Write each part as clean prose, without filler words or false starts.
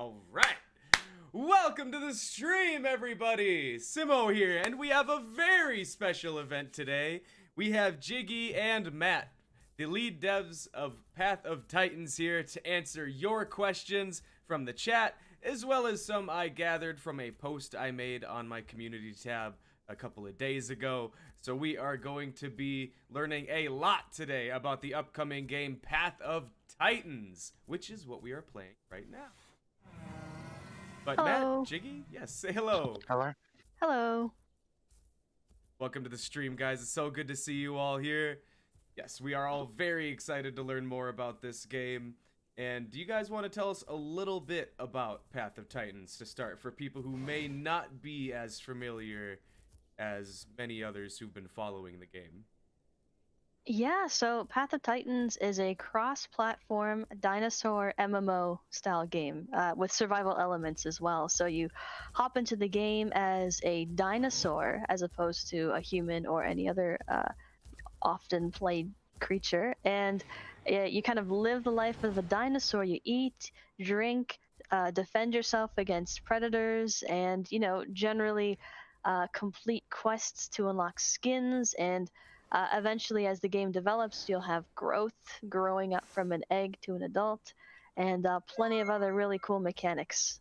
All right. Welcome to the stream, everybody. Simo here, and we have a very special event today. We have Jiggy and Matt, the lead devs of Path of Titans, here to answer your questions from the chat, as well as some I gathered from a post I made on my community tab a couple of days ago. So we are going to be learning a lot today about the upcoming game Path of Titans, which is what we are playing right now. But Hello. Matt, Jiggy, yes, say hello. Hello. Hello. Welcome to the stream, guys. It's so good to see you all here. Yes, we are all very excited to learn more about this game. And do you guys want to tell us a little bit about Path of Titans to start, for people who may not be as familiar as many others who've been following the game? Yeah, so Path of Titans is a cross-platform dinosaur MMO style game with survival elements as well. So you hop into the game as a dinosaur as opposed to a human or any other often played creature, and you kind of live the life of a dinosaur. You eat, drink, defend yourself against predators, and generally complete quests to unlock skins. And eventually, as the game develops, you'll have growth, growing up from an egg to an adult, and plenty of other really cool mechanics.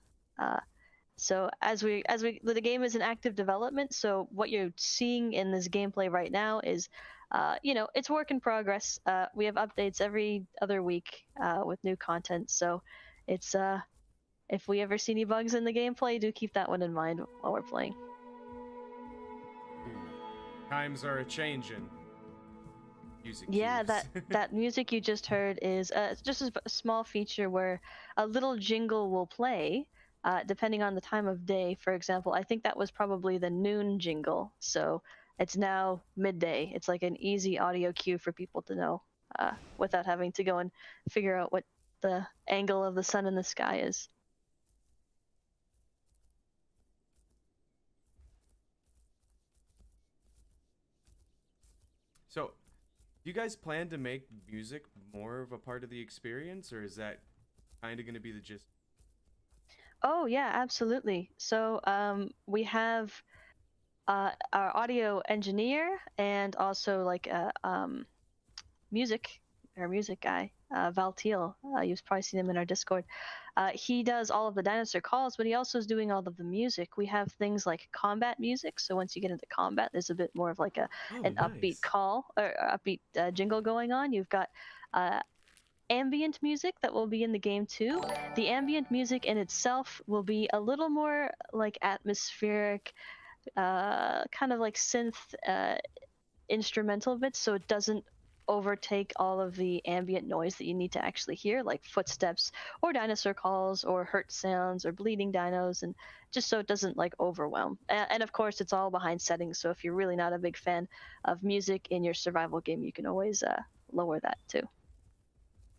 So the game is in active development. So what you're seeing in this gameplay right now is, it's work in progress. We have updates every other week with new content. So it's if we ever see any bugs in the gameplay, do keep that one in mind while we're playing. Times are a-changin'. Music Yeah, cues. that music you just heard is just a small feature where a little jingle will play depending on the time of day. For example, I think that was probably the noon jingle, so it's now midday. It's like an easy audio cue for people to know without having to go and figure out what the angle of the sun in the sky is. So, do you guys plan to make music more of a part of the experience, or is that kind of going to be the gist? Oh yeah, absolutely. So we have our audio engineer and also like a our music guy, Val Teal. You've probably seen him in our Discord. He does all of the dinosaur calls, but he also is doing all of the music. We have things like combat music. So once you get into combat, there's a bit more of like an upbeat Nice. call or upbeat jingle going on. You've got ambient music that will be in the game too. The ambient music in itself will be a little more like atmospheric, kind of like synth instrumental bits, so it doesn't overtake all of the ambient noise that you need to actually hear, like footsteps or dinosaur calls or hurt sounds or bleeding dinos, and just so it doesn't like overwhelm. And of course, it's all behind settings, so if you're really not a big fan of music in your survival game, you can always lower that too.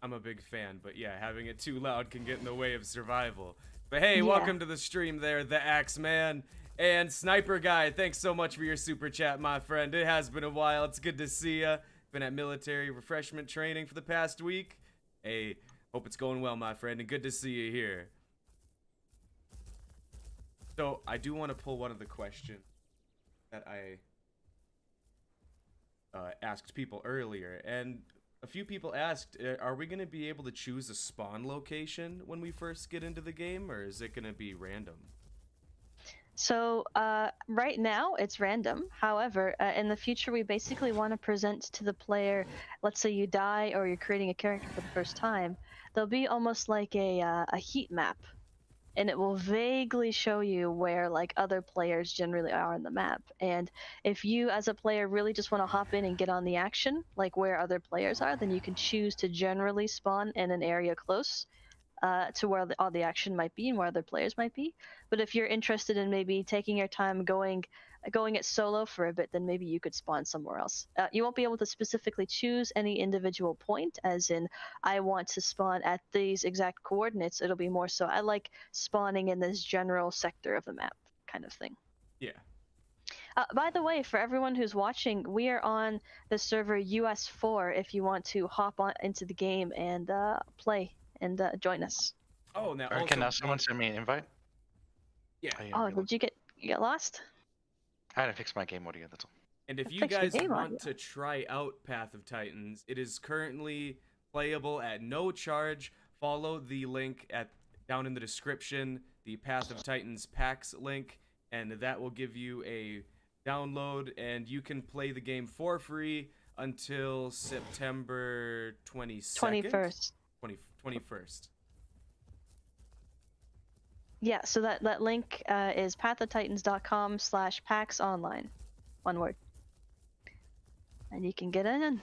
I'm a big fan, but yeah, having it too loud can get in the way of survival. But hey, Yeah. welcome to the stream there, the Axe Man. And Sniper Guy, thanks so much for your super chat, my friend. It has been a while. It's good to see ya. Been at military refreshment training for the past week. Hey, hope it's going well, my friend, and good to see you here. So, I do want to pull one of the questions that I asked people earlier, and a few people asked, are we going to be able to choose a spawn location when we first get into the game, or is it going to be random? So right now it's random. However, in the future we basically want to present to the player, let's say you die or you're creating a character for the first time, there'll be almost like a heat map, and it will vaguely show you where like other players generally are on the map. And if you as a player really just want to hop in and get on the action, like where other players are, then you can choose to generally spawn in an area close to where all the action might be and where other players might be. But if you're interested in maybe taking your time going it solo for a bit, then maybe you could spawn somewhere else. You won't be able to specifically choose any individual point, as in I want to spawn at these exact coordinates. It'll be more so I like spawning in this general sector of the map kind of thing. Yeah. By the way, for everyone who's watching, we are on the server US4 if you want to hop on into the game and play and join us. Oh, now Or also, can someone send me an invite? Yeah. Oh, did you get lost? I had to fix my game audio, that's all. And if you Fix your guys game want audio. to try out Path of Titans, it is currently playable at no charge. Follow the link down in the description, the Path of Titans PAX link, and that will give you a download, and you can play the game for free until September 22nd? 21st. 21st. Yeah, so that link is pathoftitans.com/PAX online. One word. And you can get in.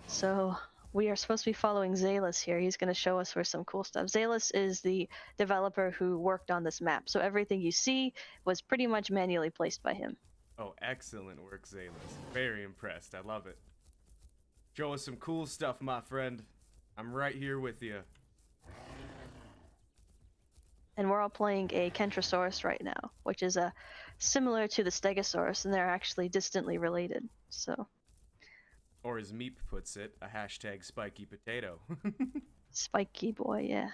So we are supposed to be following Zalus here. He's going to show us for some cool stuff. Zalus is the developer who worked on this map. So everything you see was pretty much manually placed by him. Oh, excellent work, Zalus. Very impressed. I love it. Show us some cool stuff, my friend. I'm right here with you. And we're all playing a Kentrosaurus right now, which is similar to the Stegosaurus, and they're actually distantly related. So, or as Meep puts it, a hashtag spiky potato. Spiky boy, yeah.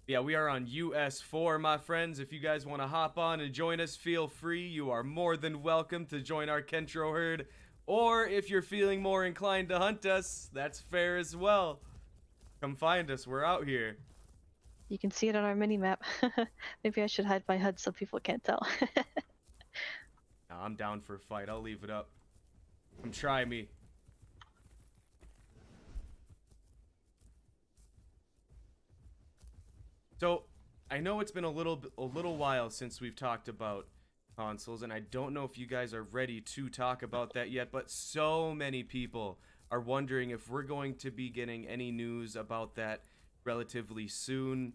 Yeah, we are on US4, my friends. If you guys want to hop on and join us, feel free. You are more than welcome to join our Kentro herd. Or if you're feeling more inclined to hunt us, that's fair as well. Come find us. We're out here. You can see it on our mini-map. Maybe I should hide my HUD so people can't tell. Nah, I'm down for a fight. I'll leave it up. Come try me. So, I know it's been a little while since we've talked about consoles, and I don't know if you guys are ready to talk about that yet, but so many people are wondering if we're going to be getting any news about that relatively soon.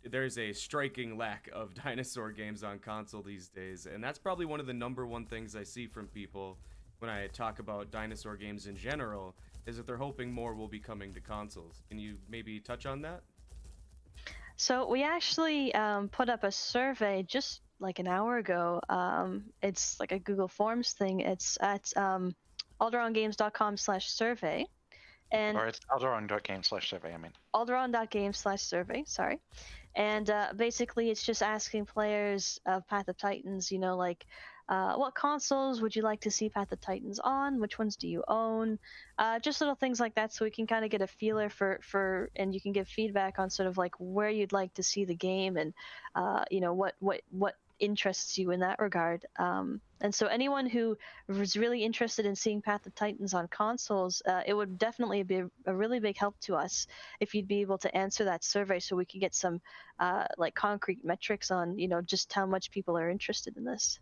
There's a striking lack of dinosaur games on console these days, and that's probably one of the #1 things I see from people when I talk about dinosaur games in general, is that they're hoping more will be coming to consoles. Can you maybe touch on that? So we actually put up a survey just like an hour ago. It's like a Google Forms thing. It's at alderongames.com/survey. Or it's alderon.game/survey, I mean. alderon.game/survey, sorry. And basically it's just asking players of Path of Titans, you know, like what consoles would you like to see Path of Titans on? Which ones do you own? Just little things like that, so we can kind of get a feeler for, and you can give feedback on sort of like where you'd like to see the game, and you know, what interests you in that regard. And so anyone who was really interested in seeing Path of Titans on consoles, it would definitely be a really big help to us if you'd be able to answer that survey, so we could get some like concrete metrics on, you know, just how much people are interested in this.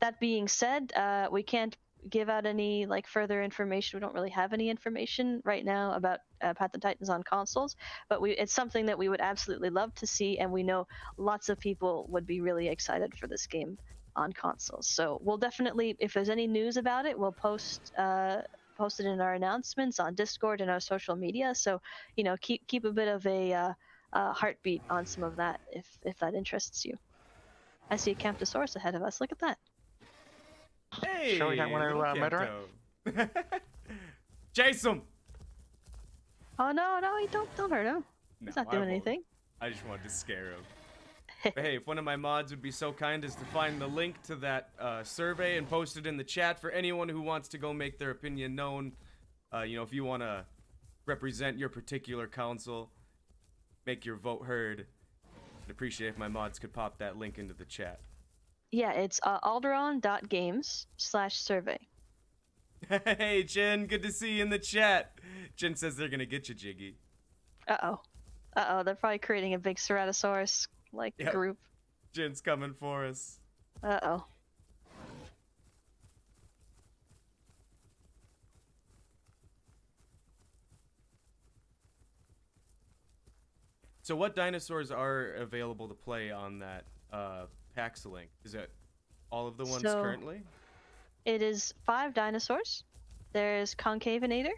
That being said, we can't give out any like further information. We don't really have any information right now about Path of Titans on consoles, but it's something that we would absolutely love to see, and we know lots of people would be really excited for this game on consoles. So we'll definitely, if there's any news about it, we'll post it in our announcements on Discord and our social media. So, you know, keep a bit of a heartbeat on some of that if that interests you. I see a Camptosaurus ahead of us. Look at that. Hey, Sure, we don't want to murder it? Chase him! Oh no, don't hurt him. He's not doing anything. I just wanted to scare him. But hey, if one of my mods would be so kind as to find the link to that survey and post it in the chat for anyone who wants to go make their opinion known. You know, if you want to represent your particular console, make your vote heard, I'd appreciate if my mods could pop that link into the chat. Yeah, it's alderon.games/survey. Hey, Jen, good to see you in the chat. Jen says they're gonna get you, Jiggy. Uh-oh, they're probably creating a big Ceratosaurus group. Jen's coming for us. Uh-oh. So what dinosaurs are available to play on that PAX link? Is it all of the ones currently? It is 5 dinosaurs. There's Concavenator,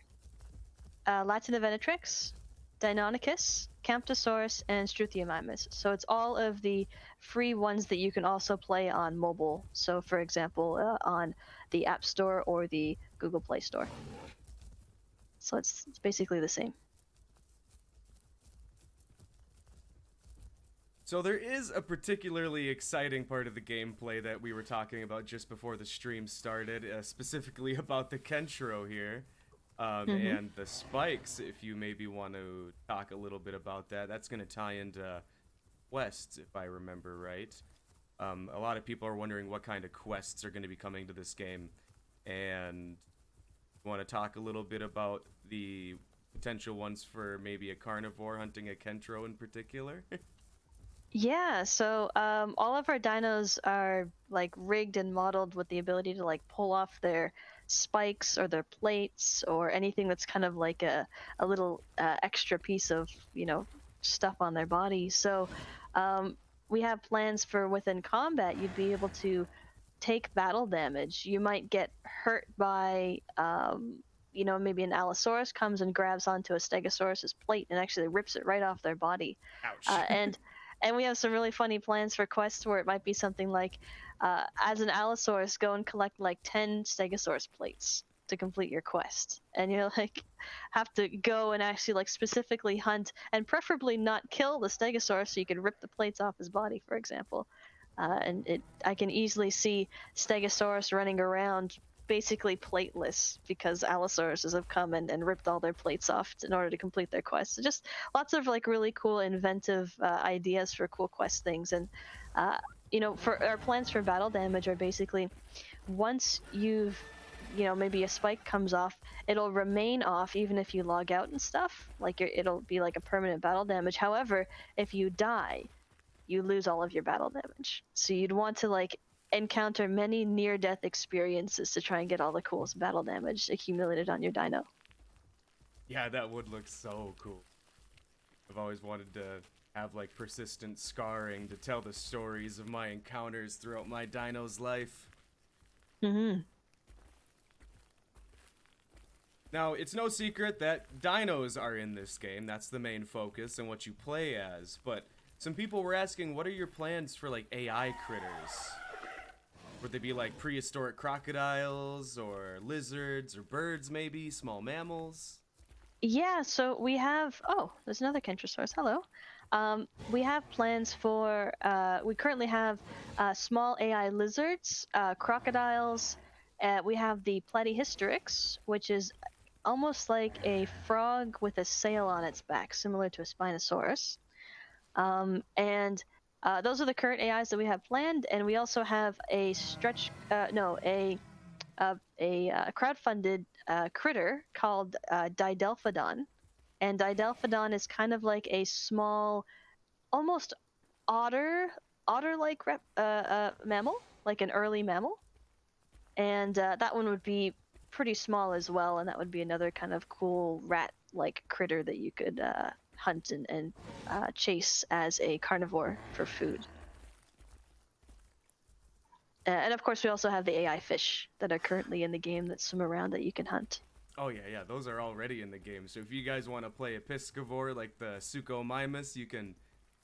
Latinavenatrix, Deinonychus, Camptosaurus, and Struthiomimus. So it's all of the free ones that you can also play on mobile. So, for example, on the App Store or the Google Play Store. So it's basically the same. So there is a particularly exciting part of the gameplay that we were talking about just before the stream started, specifically about the Kenshiro here. And the spikes, if you maybe want to talk a little bit about that. That's going to tie into quests, if I remember right. A lot of people are wondering what kind of quests are going to be coming to this game. And you want to talk a little bit about the potential ones for maybe a carnivore hunting a Kenshiro in particular? Yeah, so all of our dinos are like rigged and modeled with the ability to like pull off their spikes or their plates or anything that's kind of like a little extra piece of, stuff on their body. So we have plans for within combat, you'd be able to take battle damage. You might get hurt by, maybe an Allosaurus comes and grabs onto a Stegosaurus's plate and actually rips it right off their body. Ouch. And we have some really funny plans for quests where it might be something like, as an Allosaurus, go and collect like 10 Stegosaurus plates to complete your quest. And you like have to go and actually like specifically hunt and preferably not kill the Stegosaurus so you can rip the plates off his body, for example. I can easily see Stegosaurus running around basically plateless because Allosauruses have come and ripped all their plates off in order to complete their quests. So just lots of like really cool inventive ideas for cool quest things. And for our plans for battle damage are basically once you've maybe a spike comes off, it'll remain off even if you log out and stuff. Like it'll be like a permanent battle damage. However, if you die, you lose all of your battle damage. So you'd want to like encounter many near-death experiences to try and get all the coolest battle damage accumulated on your dino. Yeah, that would look so cool. I've always wanted to have like persistent scarring to tell the stories of my encounters throughout my dino's life. Now, it's no secret that dinos are in this game. That's the main focus and what you play as. But some people were asking, what are your plans for like AI critters? Would they be like prehistoric crocodiles or lizards or birds maybe, small mammals? Yeah, so we have, there's another Kentrosaurus, hello. We have plans for, we currently have small AI lizards, crocodiles, we have the Platyhystrix, which is almost like a frog with a sail on its back, similar to a Spinosaurus. And those are the current AIs that we have planned, and we also have a crowdfunded critter called Didelphodon. And Didelphodon is kind of like a small, almost otter-like mammal, like an early mammal. And that one would be pretty small as well, and that would be another kind of cool rat-like critter that you could hunt and chase as a carnivore for food. And of course, we also have the AI fish that are currently in the game that swim around that you can hunt. Oh yeah, those are already in the game. So if you guys want to play a piscivore like the Suchomimus, you can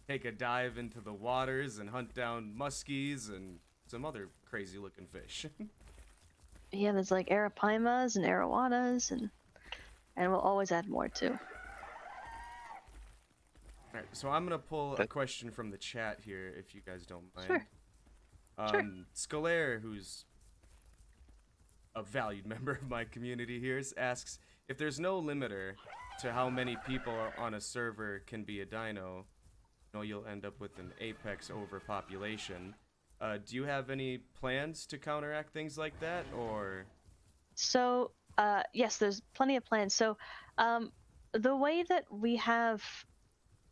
take a dive into the waters and hunt down muskies and some other crazy looking fish. Yeah, there's like arapimas and arawanas, and we'll always add more too. Alright, so I'm gonna pull a question from the chat here, if you guys don't mind. Sure. Scolaire, who's a valued member of my community here, asks, if there's no limiter to how many people on a server can be a dino, you'll end up with an apex overpopulation. Do you have any plans to counteract things like that, or? So, yes, there's plenty of plans. So, the way that we have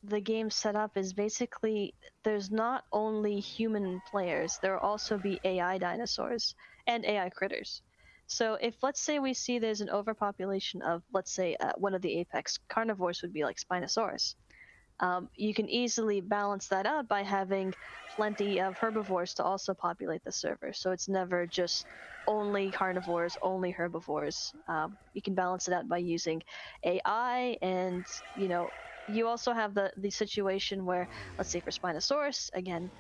the game set up is basically there's not only human players, there will also be AI dinosaurs and AI critters. So if, let's say, we see there's an overpopulation of, let's say, one of the apex carnivores would be like Spinosaurus. You can easily balance that out by having plenty of herbivores to also populate the server. So it's never just only carnivores, only herbivores. You can balance it out by using AI and, you also have the situation where, let's say for Spinosaurus, again,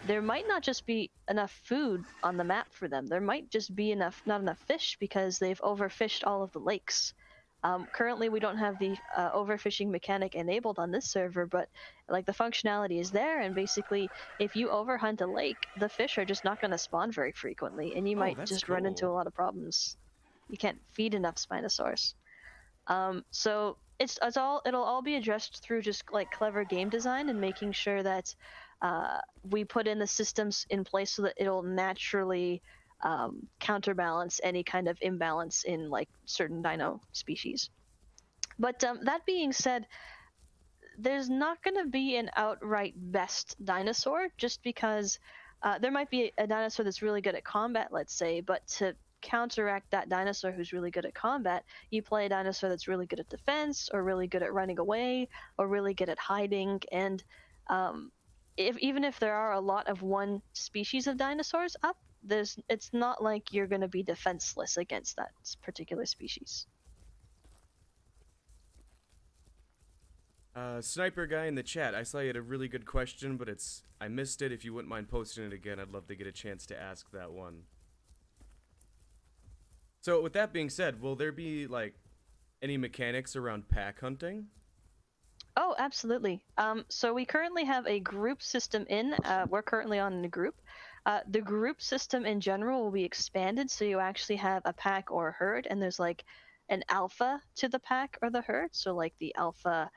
there might not just be enough food on the map for them. There might just be not enough fish because they've overfished all of the lakes. Currently, we don't have the overfishing mechanic enabled on this server, but like the functionality is there, and basically, if you overhunt a lake, the fish are just not going to spawn very frequently, and you might just run into a lot of problems. You can't feed enough Spinosaurus. So it'll all be addressed through just like clever game design and making sure that we put in the systems in place so that it'll naturally counterbalance any kind of imbalance in like certain dino species. But that being said, there's not going to be an outright best dinosaur just because there might be a dinosaur that's really good at combat, let's say, but to counteract that dinosaur who's really good at combat, you play a dinosaur that's really good at defense or really good at running away or really good at hiding. And even if there are a lot of one species of dinosaurs up, it's not like you're going to be defenseless against that particular species. Sniper guy in the chat, I saw you had a really good question, but I missed it. If you wouldn't mind posting it again, I'd love to get a chance to ask that one. So with that being said, will there be like any mechanics around pack hunting? Oh, absolutely. So we currently have a group system we're currently on in a group. The group system in general will be expanded, so you actually have a pack or a herd, and there's like an alpha to the pack or the herd, so like the alpha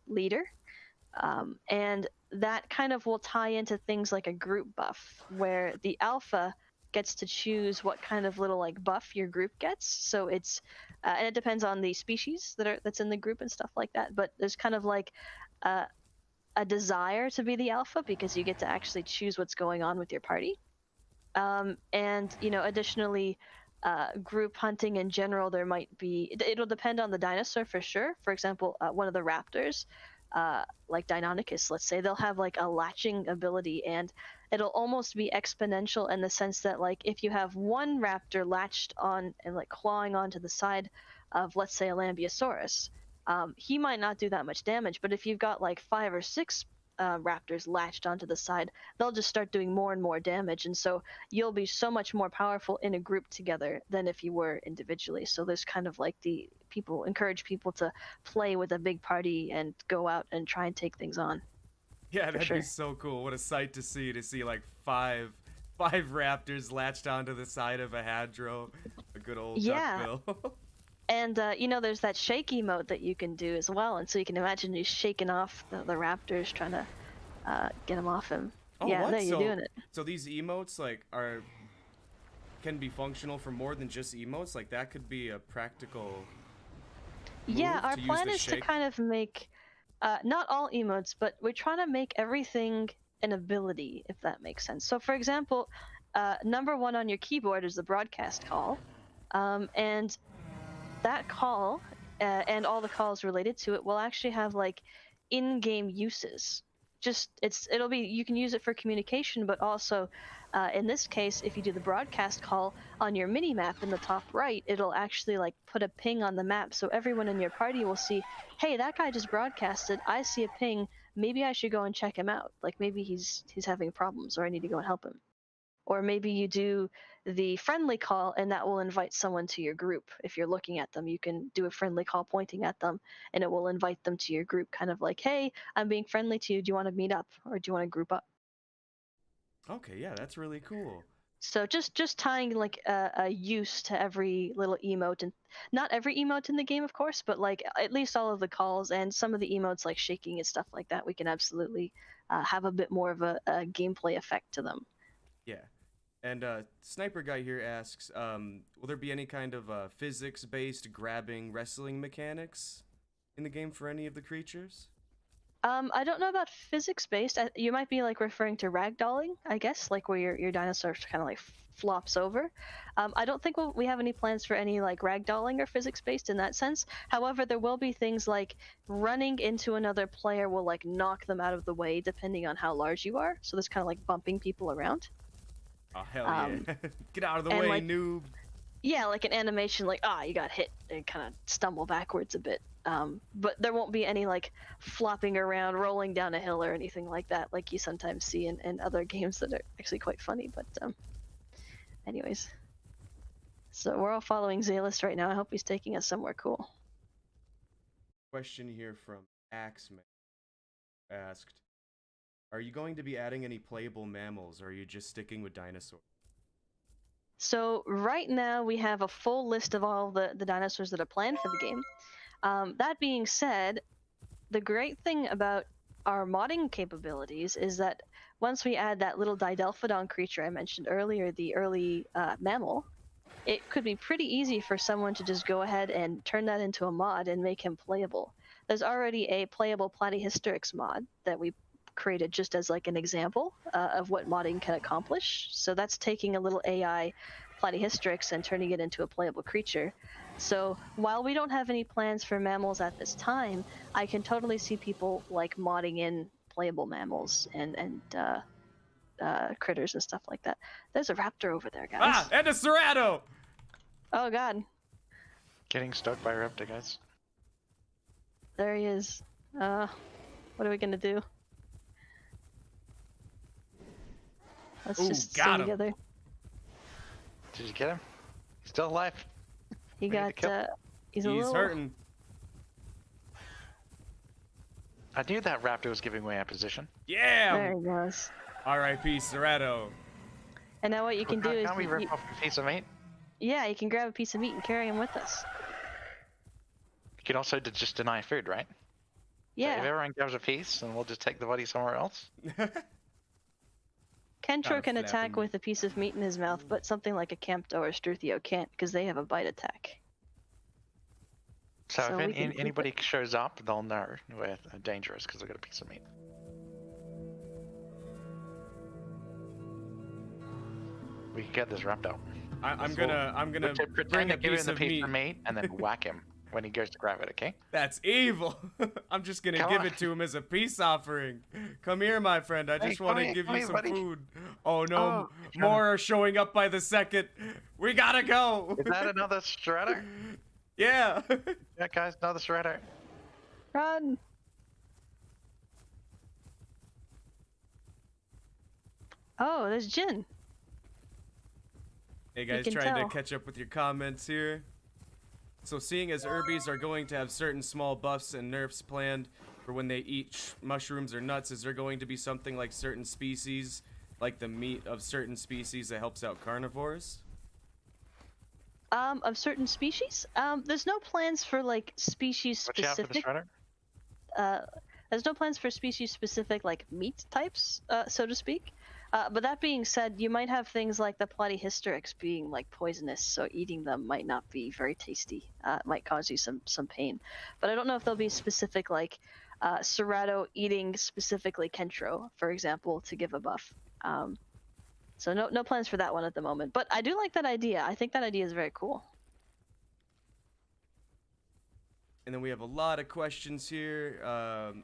leader. And that kind of will tie into things like a group buff, where the alpha gets to choose what kind of little like buff your group gets. So it's and it depends on the species that's in the group and stuff like that. But there's kind of like a desire to be the alpha because you get to actually choose what's going on with your party. And additionally, group hunting in general, there might be. It'll depend on the dinosaur for sure. For example, one of the raptors, like Deinonychus, let's say, they'll have like a latching ability, and it'll almost be exponential in the sense that like if you have one raptor latched on and like clawing onto the side of, let's say, a Lambeosaurus, he might not do that much damage, but if you've got like 5 or 6 raptors latched onto the side, they'll just start doing more and more damage, and so you'll be so much more powerful in a group together than if you were individually. So there's kind of like encourage people to play with a big party and go out and try and take things on. Yeah, that'd be so cool. What a sight to see like five raptors latched onto the side of a hadro, a good old duckbill. And there's that shake emote that you can do as well, and so you can imagine you shaking off the raptors, trying to get them off him. Oh, yeah, what? no, you're doing it. So these emotes like can be functional for more than just emotes. Like that could be a practical. Yeah, our plan is to kind of make not all emotes, but we're trying to make everything an ability, if that makes sense. So, for example, number 1 on your keyboard is the broadcast call, and that call and all the calls related to it will actually have like in-game uses. You can use it for communication, but also in this case, if you do the broadcast call on your mini map in the top right, it'll actually like put a ping on the map, so everyone in your party will see, hey, that guy just broadcasted, I see a ping, maybe I should go and check him out, like maybe he's having problems or I need to go and help him. Or maybe you do the friendly call and that will invite someone to your group. If you're looking at them, you can do a friendly call pointing at them and it will invite them to your group, kind of like, hey, I'm being friendly to you, do you want to meet up or do you want to group up? Okay, yeah, that's really cool. So just tying like a use to every little emote, and not every emote in the game, of course, but like at least all of the calls and some of the emotes like shaking and stuff like that, we can absolutely have a bit more of a gameplay effect to them. Yeah. And Sniper Guy here asks, will there be any kind of physics-based grabbing wrestling mechanics in the game for any of the creatures? I don't know about physics-based. You might be like referring to ragdolling, I guess, like where your dinosaur kind of like flops over. I don't think we have any plans for any like ragdolling or physics-based in that sense. However, there will be things like running into another player will like knock them out of the way depending on how large you are. So there's kind of like bumping people around. Oh, hell yeah. Get out of the way, noob. Yeah, like an animation like, you got hit and kind of stumble backwards a bit. But there won't be any like flopping around, rolling down a hill or anything like that, like you sometimes see in other games that are actually quite funny. But anyways, so we're all following Zalis right now. I hope he's taking us somewhere cool. Question here from Axman asked, are you going to be adding any playable mammals, or are you just sticking with dinosaurs? So right now we have a full list of all the dinosaurs that are planned for the game. That being said, the great thing about our modding capabilities is that once we add that little Didelphodon creature I mentioned earlier, the early mammal, it could be pretty easy for someone to just go ahead and turn that into a mod and make him playable. There's already a playable Platyhystrix mod that we created just as like an example of what modding can accomplish. So that's taking a little AI Platyhystrix and turning it into a playable creature. So while we don't have any plans for mammals at this time, I can totally see people like modding in playable mammals and critters and stuff like that. There's a raptor over there, guys. Ah, and a Cerrado! Oh god. Getting stuck by a raptor, guys. There he is. What are we gonna do? Let's Ooh, just got stay him. together. Did you get him? He's still alive. He We need to got he's a He's little hurting. I knew that raptor was giving away our position. Yeah! There he goes. R.I.P. Cerrado. And now what you can do is Can't we rip off a piece of meat? yeah, you can grab a piece of meat and carry him with us. You can also just deny food, right? So Yeah. if everyone grabs a piece, and we'll just take the body somewhere else. Kentro can flapping attack meat. with a piece of meat in his mouth, but something like a Campto or Struthio can't because they have a bite attack. So, So if we can keep anybody shows up, they'll know we're dangerous because they got a piece of meat. We can get this raptor. I'm gonna Pretend bring to a give him piece the of piece meat. of meat and then whack him when he goes to grab it, okay? That's evil. I'm just gonna Come give on. it to him as a peace offering. Come here, my friend. I just Hey, want come to here, give come you here, some buddy. food. Oh no, Oh, more are showing up by the second. We gotta go. Is that another shredder? Yeah. Yeah, guys, another shredder. Run! Oh, there's Jin. Hey guys, can trying tell. to catch up with your comments here. So seeing as Herbies are going to have certain small buffs and nerfs planned for when they eat mushrooms or nuts, is there going to be something like certain species, like the meat of certain species that helps out carnivores? Of certain species? There's no plans for like species Watch out for the specific. shredder. There's no plans for species specific like meat types, so to speak. But that being said, you might have things like the Platyhystrix being like poisonous, so eating them might not be very tasty. It might cause you some pain. But I don't know if there'll be specific like Cerrado eating specifically Kentro, for example, to give a buff. So no plans for that one at the moment. But I do like that idea. I think that idea is very cool. And then we have a lot of questions here.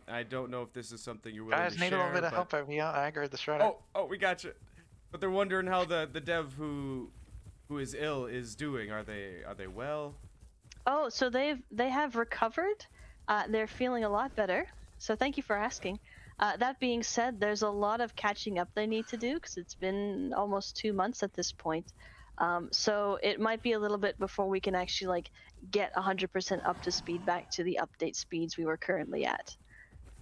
I don't know if this is something you're willing Guys, to need share. a little bit of but- help over here. I aggroed the shredder. Oh, we got you. But they're wondering how the dev who is ill is doing. Are they well? Oh, so they have recovered. They're feeling a lot better. So thank you for asking. That being said, there's a lot of catching up they need to do because it's been almost 2 months at this point. So it might be a little bit before we can actually like get 100% up to speed back to the update speeds we were currently at.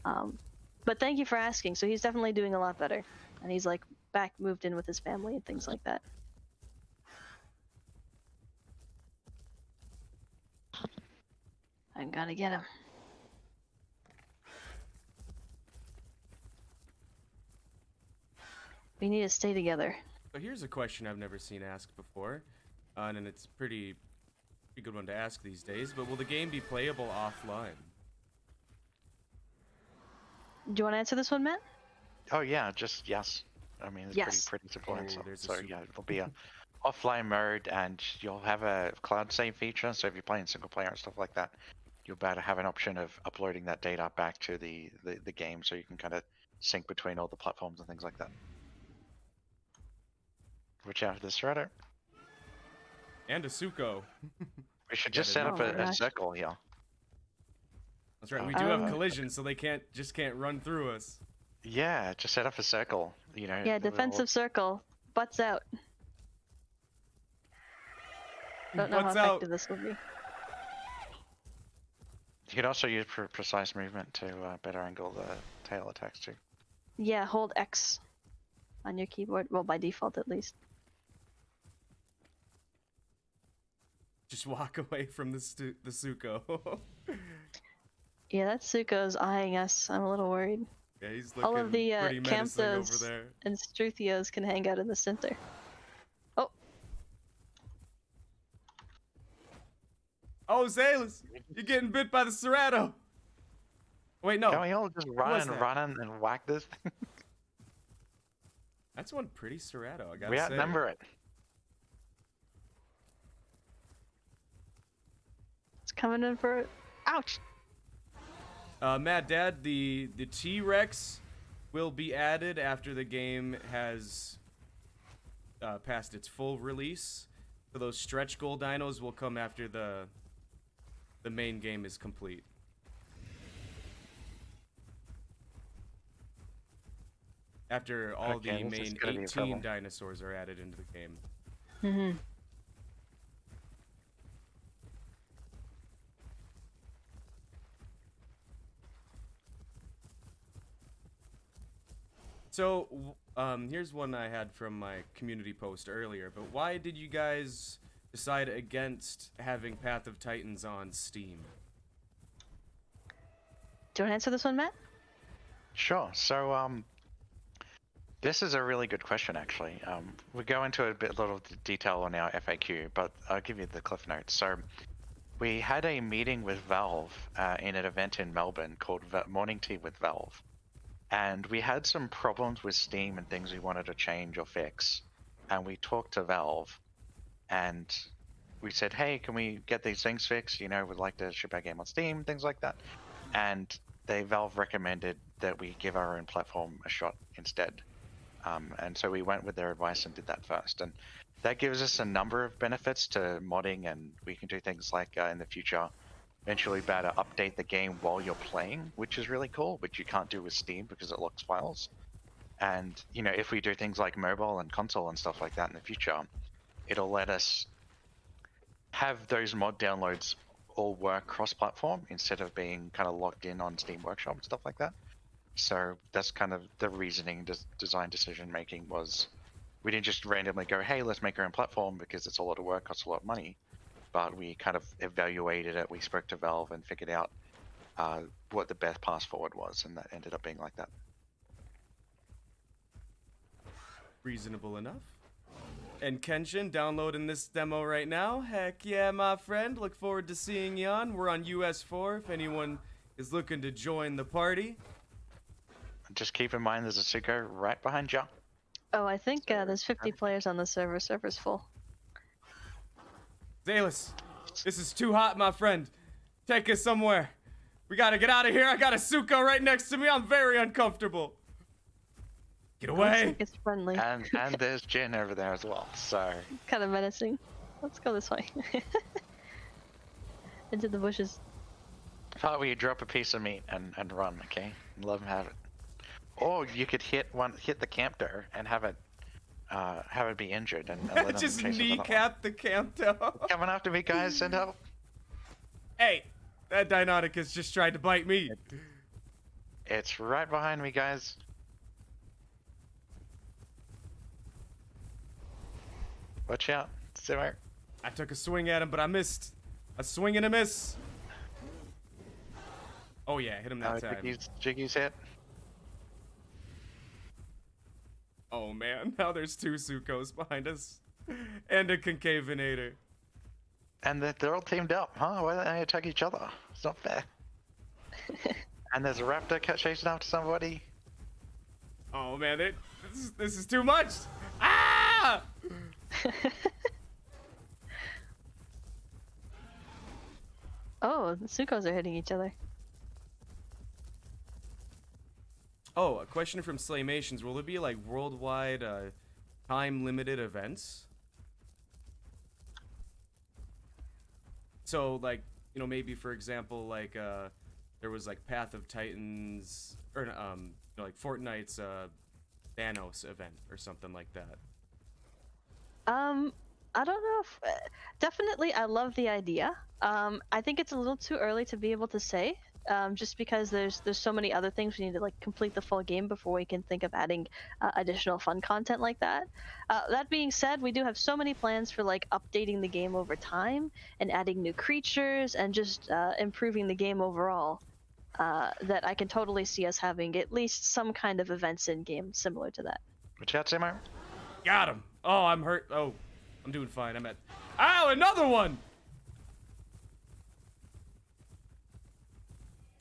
But thank you for asking. So he's definitely doing a lot better, and he's like back moved in with his family and things like that. I gotta get him. We need to stay together. So here's a question I've never seen asked before, and it's pretty good one to ask these days. But will the game be playable offline? Do you want to answer this one, Matt? Oh yeah, just yes. I mean, it's Yes. pretty simple Oh, answer. there's a So super- yeah, it'll be a offline mode, and you'll have a cloud save feature. So if you're playing single player and stuff like that, you'll be able to have an option of uploading that data back to the game, so you can kind of sync between all the platforms and things like that. Watch out for the shredder. And a Suko. We should just is- set up Oh my a gosh. circle here. That's right. We do have collision, so they can't run through us. Yeah, just set up a circle. You know. Yeah, defensive circle. Butts out. Don't know how Butts out. effective this will be. You could also use precise movement to better angle the tail attacks too. Yeah, hold X on your keyboard. Well, by default at least. Just walk away from the Suko. Yeah, that Suko's eyeing us. I'm a little worried. Yeah, he's looking All of the pretty menacing over Camptos there. and Struthios can hang out in the center. Oh. Oh, Zalis, you're getting bit by the Serrato. Wait, no. Can we all just run and whack this thing? That's one pretty Serrato, I gotta We say. outnumber it. It's coming in for it. Ouch! Mad Dad, the T-Rex will be added after the game has passed its full release. So those stretch goal dinos will come after the main game is complete. After all the main 18 dinosaurs are added into the game. Mm-hmm. So, here's one I had from my community post earlier, but why did you guys decide against having Path of Titans on Steam? Do you want to answer this one, Matt? Sure. So, this is a really good question, actually. We go into a little detail on our FAQ, but I'll give you the cliff notes. So, we had a meeting with Valve in an event in Melbourne called Morning Tea with Valve. And we had some problems with Steam and things we wanted to change or fix. And we talked to Valve and we said, hey, can we get these things fixed? You know, we'd like to ship our game on Steam, things like that. And Valve recommended that we give our own platform a shot instead. And so we went with their advice and did that first. And that gives us a number of benefits to modding, and we can do things like in the future eventually be able to update the game while you're playing, which is really cool, which you can't do with Steam because it locks files. And, you know, if we do things like mobile and console and stuff like that in the future, it'll let us have those mod downloads all work cross-platform instead of being kind of locked in on Steam Workshop and stuff like that. So that's kind of the reasoning, design decision making was we didn't just randomly go, hey, let's make our own platform because it's a lot of work, costs a lot of money. But we kind of evaluated it. We spoke to Valve and figured out what the best path forward was, and that ended up being like that. Reasonable enough. And Kenshin, downloading this demo right now. Heck yeah, my friend. Look forward to seeing you on. We're on US4 if anyone is looking to join the party. Just keep in mind there's a Suko right behind you. Oh, I think there's 50 players on the server. Server's full. Zalis, this is too hot, my friend. Take us somewhere. We gotta get out of here. I got a Suko right next to me. I'm very uncomfortable. Get away. Looks like it's friendly. And there's Jin over there as well, so... Kind of menacing. Let's go this way. Into the bushes. Thought we drop a piece of meat and run, okay? And let them have it. Or you could hit the Campto and have it be injured and let them just chase kneecap the Campto. Coming after me, guys. Send help. Hey, that Deinonychus just tried to bite me. It's right behind me, guys. Watch out, Simmer. I took a swing at him, but I missed. A swing and a miss. Oh yeah, hit him that time. Jiggy's hit. Oh man, now there's two Sukos behind us. And a Concavinator. And they're all teamed up, huh? Why don't they attack each other? It's not fair. And there's a raptor chasing after somebody. Oh man, this is too much. Ah! Oh, the Sukos are hitting each other. Oh, a question from Slaymations. Will there be like worldwide time-limited events? So like, you know, maybe for example, like there was like Path of Titans or like Fortnite's Thanos event or something like that. I don't know if definitely I love the idea. I think it's a little too early to be able to say. Just because there's so many other things we need to like complete the full game before we can think of adding additional fun content like that. That being said, we do have so many plans for like updating the game over time and adding new creatures and just improving the game overall. That I can totally see us having at least some kind of events in game similar to that. Watch out, Simo. Got him. Oh, I'm hurt. Oh, I'm doing fine. I'm at. Ow, another one.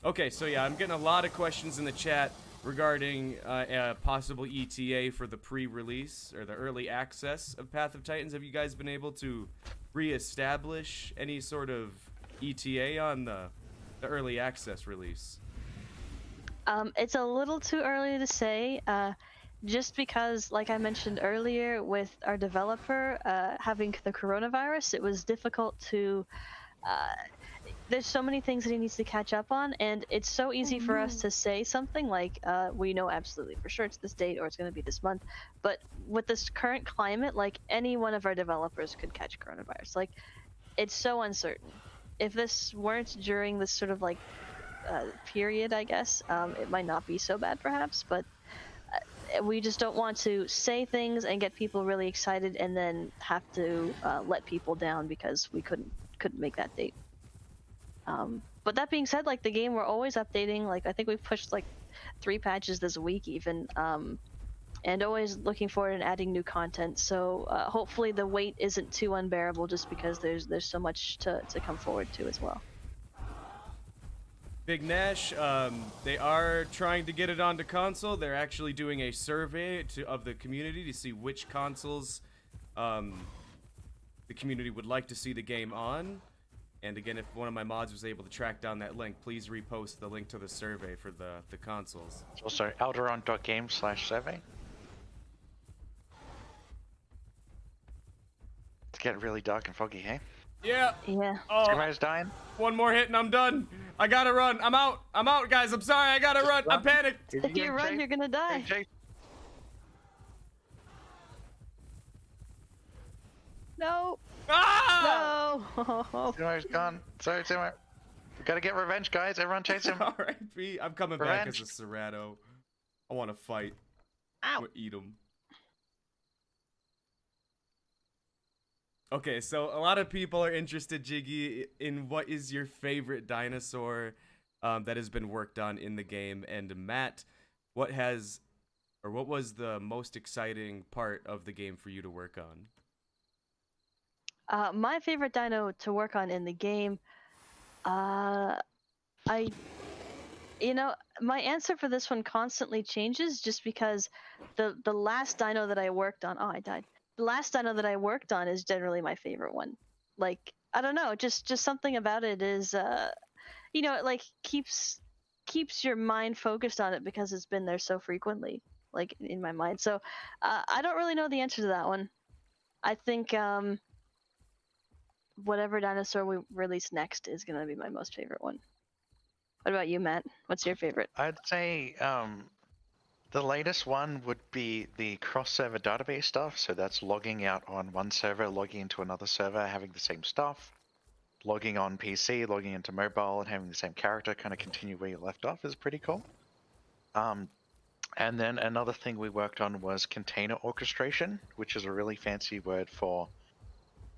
Okay, so yeah, I'm getting a lot of questions in the chat regarding a possible ETA for the pre-release or the early access of Path of Titans. Have you guys been able to re-establish any sort of ETA on the early access release? It's a little too early to say, just because, like I mentioned earlier, with our developer having the coronavirus, it was difficult to. There's so many things that he needs to catch up on, and it's so easy for us to say something like, we know absolutely for sure it's this date or it's going to be this month. But with this current climate, like any one of our developers could catch coronavirus. Like, it's so uncertain. If this weren't during this sort of like period, I guess, it might not be so bad perhaps, but we just don't want to say things and get people really excited and then have to let people down because we couldn't make that date. But that being said, like the game, we're always updating. Like I think we've pushed like 3 patches this week even, and always looking forward and adding new content. So hopefully the wait isn't too unbearable, just because there's so much to come forward to as well. Big Nash, they are trying to get it onto console. They're actually doing a survey of the community to see which consoles the community would like to see the game on. And again, if one of my mods was able to track down that link, please repost the link to the survey for the consoles. It's also alderon.game/survey. It's getting really dark and foggy, hey? Yeah. Yeah. Oh, Everybody's dying? one more hit and I'm done. I gotta run. I'm out, guys. I'm sorry. I gotta run. I'm panicked. If you run, you're gonna die. No. Ah! No. Timo's gone. Sorry, Timo. We gotta get revenge, guys. Everyone chase him. R.I.P. I'm coming back as Revenge. a Serrato. I want to fight. Ow. Or eat him. Okay, so a lot of people are interested, Jiggy, in what is your favorite dinosaur that has been worked on in the game. And Matt, what was the most exciting part of the game for you to work on? My favorite dino to work on in the game, my answer for this one constantly changes, just because the last dino that I worked on, I died. The last dino that I worked on is generally my favorite one. Like, I don't know, just something about it is, it like keeps your mind focused on it because it's been there so frequently, like in my mind. So I don't really know the answer to that one. I think whatever dinosaur we release next is going to be my most favorite one. What about you, Matt? What's your favorite? I'd say the latest one would be the cross-server database stuff. So that's logging out on one server, logging into another server, having the same stuff, logging on PC, logging into mobile, and having the same character kind of continue where you left off is pretty cool. And then another thing we worked on was container orchestration, which is a really fancy word for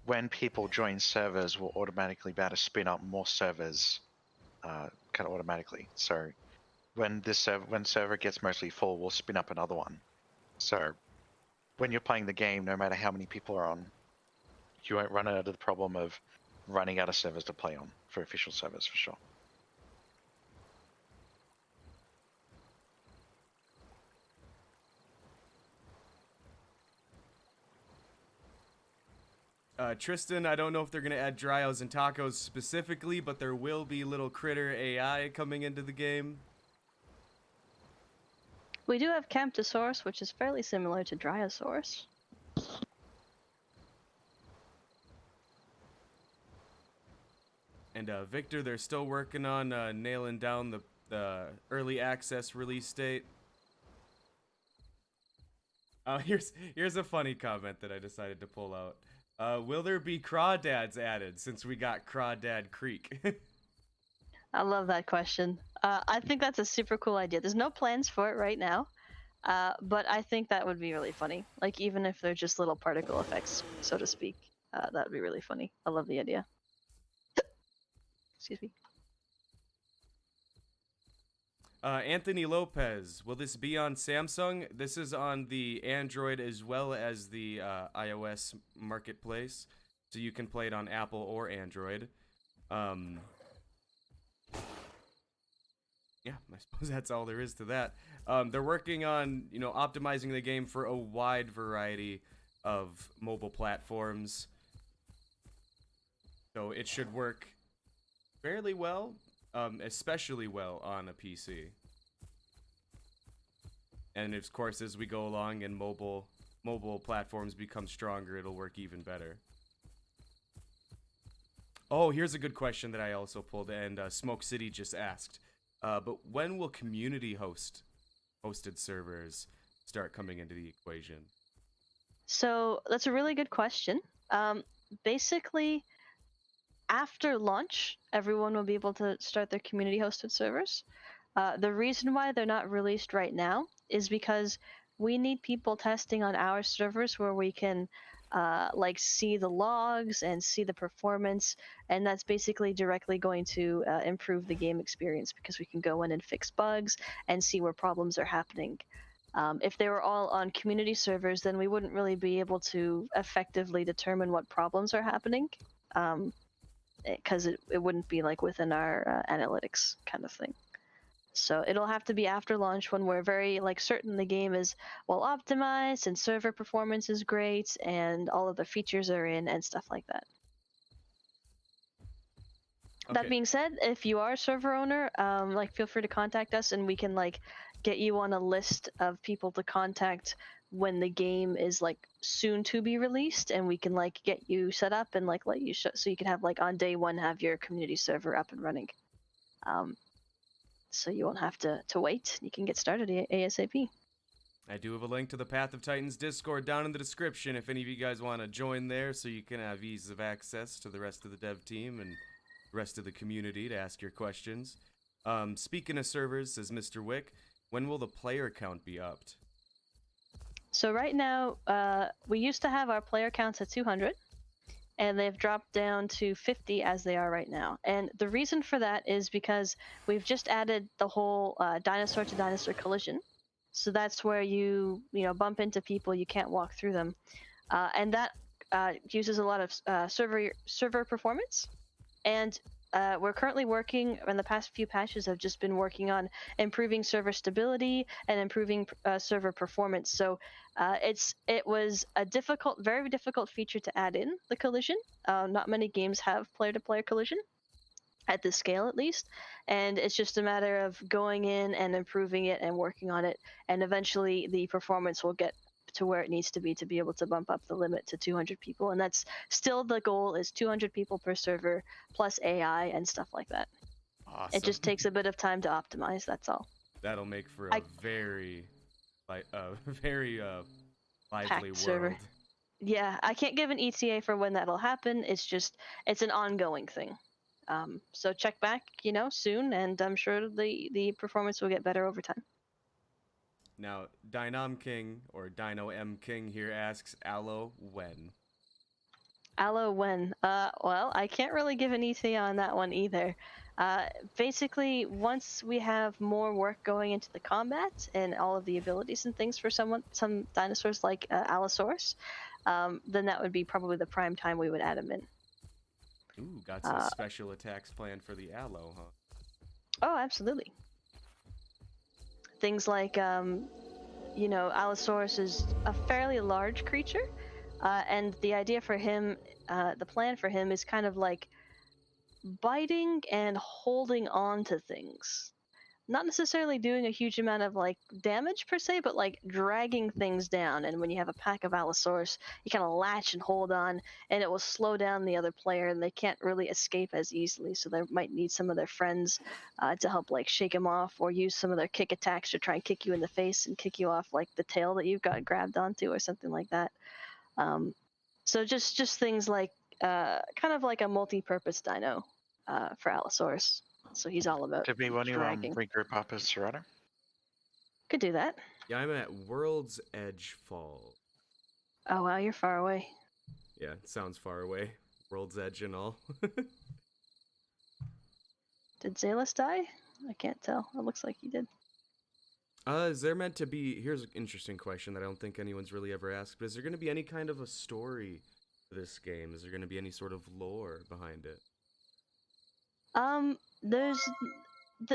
when people join servers, we'll automatically be able to spin up more servers kind of automatically. So when server gets mostly full, we'll spin up another one. So when you're playing the game, no matter how many people are on, you won't run out of the problem of running out of servers to play on for official servers, for sure. Tristan, I don't know if they're going to add Dryos and Tacos specifically, but there will be little critter AI coming into the game. We do have Camptosaurus, which is fairly similar to Dryosaurus. And Victor, they're still working on nailing down the early access release date. Here's a funny comment that I decided to pull out. Will there be crawdads added since we got Crawdad Creek? I love that question. I think that's a super cool idea. There's no plans for it right now, but I think that would be really funny. Like, even if they're just little particle effects, so to speak, that would be really funny. I love the idea. Excuse me. Anthony Lopez, will this be on Samsung? This is on the Android as well as the iOS marketplace, so you can play it on Apple or Android. Yeah, I suppose that's all there is to that. They're working on, optimizing the game for a wide variety of mobile platforms, so it should work fairly well. Especially well on a PC. And of course, as we go along and mobile platforms become stronger, it'll work even better. Oh, here's a good question that I also pulled, and Smoke City just asked. But when will community hosted servers start coming into the equation? So that's a really good question. Basically, after launch, everyone will be able to start their community-hosted servers. The reason why they're not released right now is because we need people testing on our servers where we can see the logs and see the performance, and that's basically directly going to improve the game experience because we can go in and fix bugs and see where problems are happening. If they were all on community servers, then we wouldn't really be able to effectively determine what problems are happening. Because it wouldn't be like within our analytics kind of thing. So it'll have to be after launch when we're very certain the game is well optimized and server performance is great and all of the features are in and stuff like that. Okay. That being said, if you are a server owner, feel free to contact us and we can get you on a list of people to contact when the game is soon to be released, and we can get you set up and let you so you can have on day one have your community server up and running, so you won't have to wait. You can get started ASAP. I do have a link to the Path of Titans Discord down in the description if any of you guys want to join there, so you can have ease of access to the rest of the dev team and the rest of the community to ask your questions. Speaking of servers, says Mr. Wick, when will the player count be upped? So right now, we used to have our player counts at 200, and they've dropped down to 50 as they are right now. And the reason for that is because we've just added the whole dinosaur to dinosaur collision. So that's where you bump into people, you can't walk through them, and that uses a lot of server performance. And we're currently working, in the past few patches have just been working on improving server stability and improving server performance. So it was a very difficult feature to add in, the collision. Not many games have player-to-player collision, at this scale at least. And it's just a matter of going in and improving it and working on it. And eventually the performance will get to where it needs to be able to bump up the limit to 200 people, and that's still the goal, is 200 people per server plus AI and stuff like that. Awesome. It just takes a bit of time to optimize, that's all. That'll make for a very lively world. Server. Yeah, I can't give an ETA for when that'll happen. It's an ongoing thing. So check back soon, and I'm sure the performance will get better over time. Now, Dynam King, or Dino M King here, asks, Aloe, when? Aloe, when? Well, I can't really give an ETA on that one either. Basically, once we have more work going into the combat and all of the abilities and things for some dinosaurs like Allosaurus, then that would be probably the prime time we would add them in. Ooh, got some special attacks planned for the Aloe, huh? Oh, absolutely. Things like, Allosaurus is a fairly large creature, and the idea for him, the plan for him is kind of like biting and holding on to things. not necessarily doing a huge amount of like damage per se, but like dragging things down. And when you have a pack of Allosaurus, you kind of latch and hold on, and it will slow down the other player, and they can't really escape as easily. So they might need some of their friends to help like shake them off, or use some of their kick attacks to try and kick you in the face and kick you off like the tail that you've got grabbed onto, or something like that. So just things like kind of like a multi-purpose dino for Allosaurus. So he's all about Did we want to dragging. regroup up as Serrano? Could do that. Yeah, I'm at World's Edge Fall. Oh wow, you're far away. Yeah, it sounds far away. World's Edge and all. Did Zalis die? I can't tell. It looks like he did. Is there meant to be... Here's an interesting question that I don't think anyone's really ever asked, but is there going to be any kind of a story to this game? Is there going to be any sort of lore behind it? There's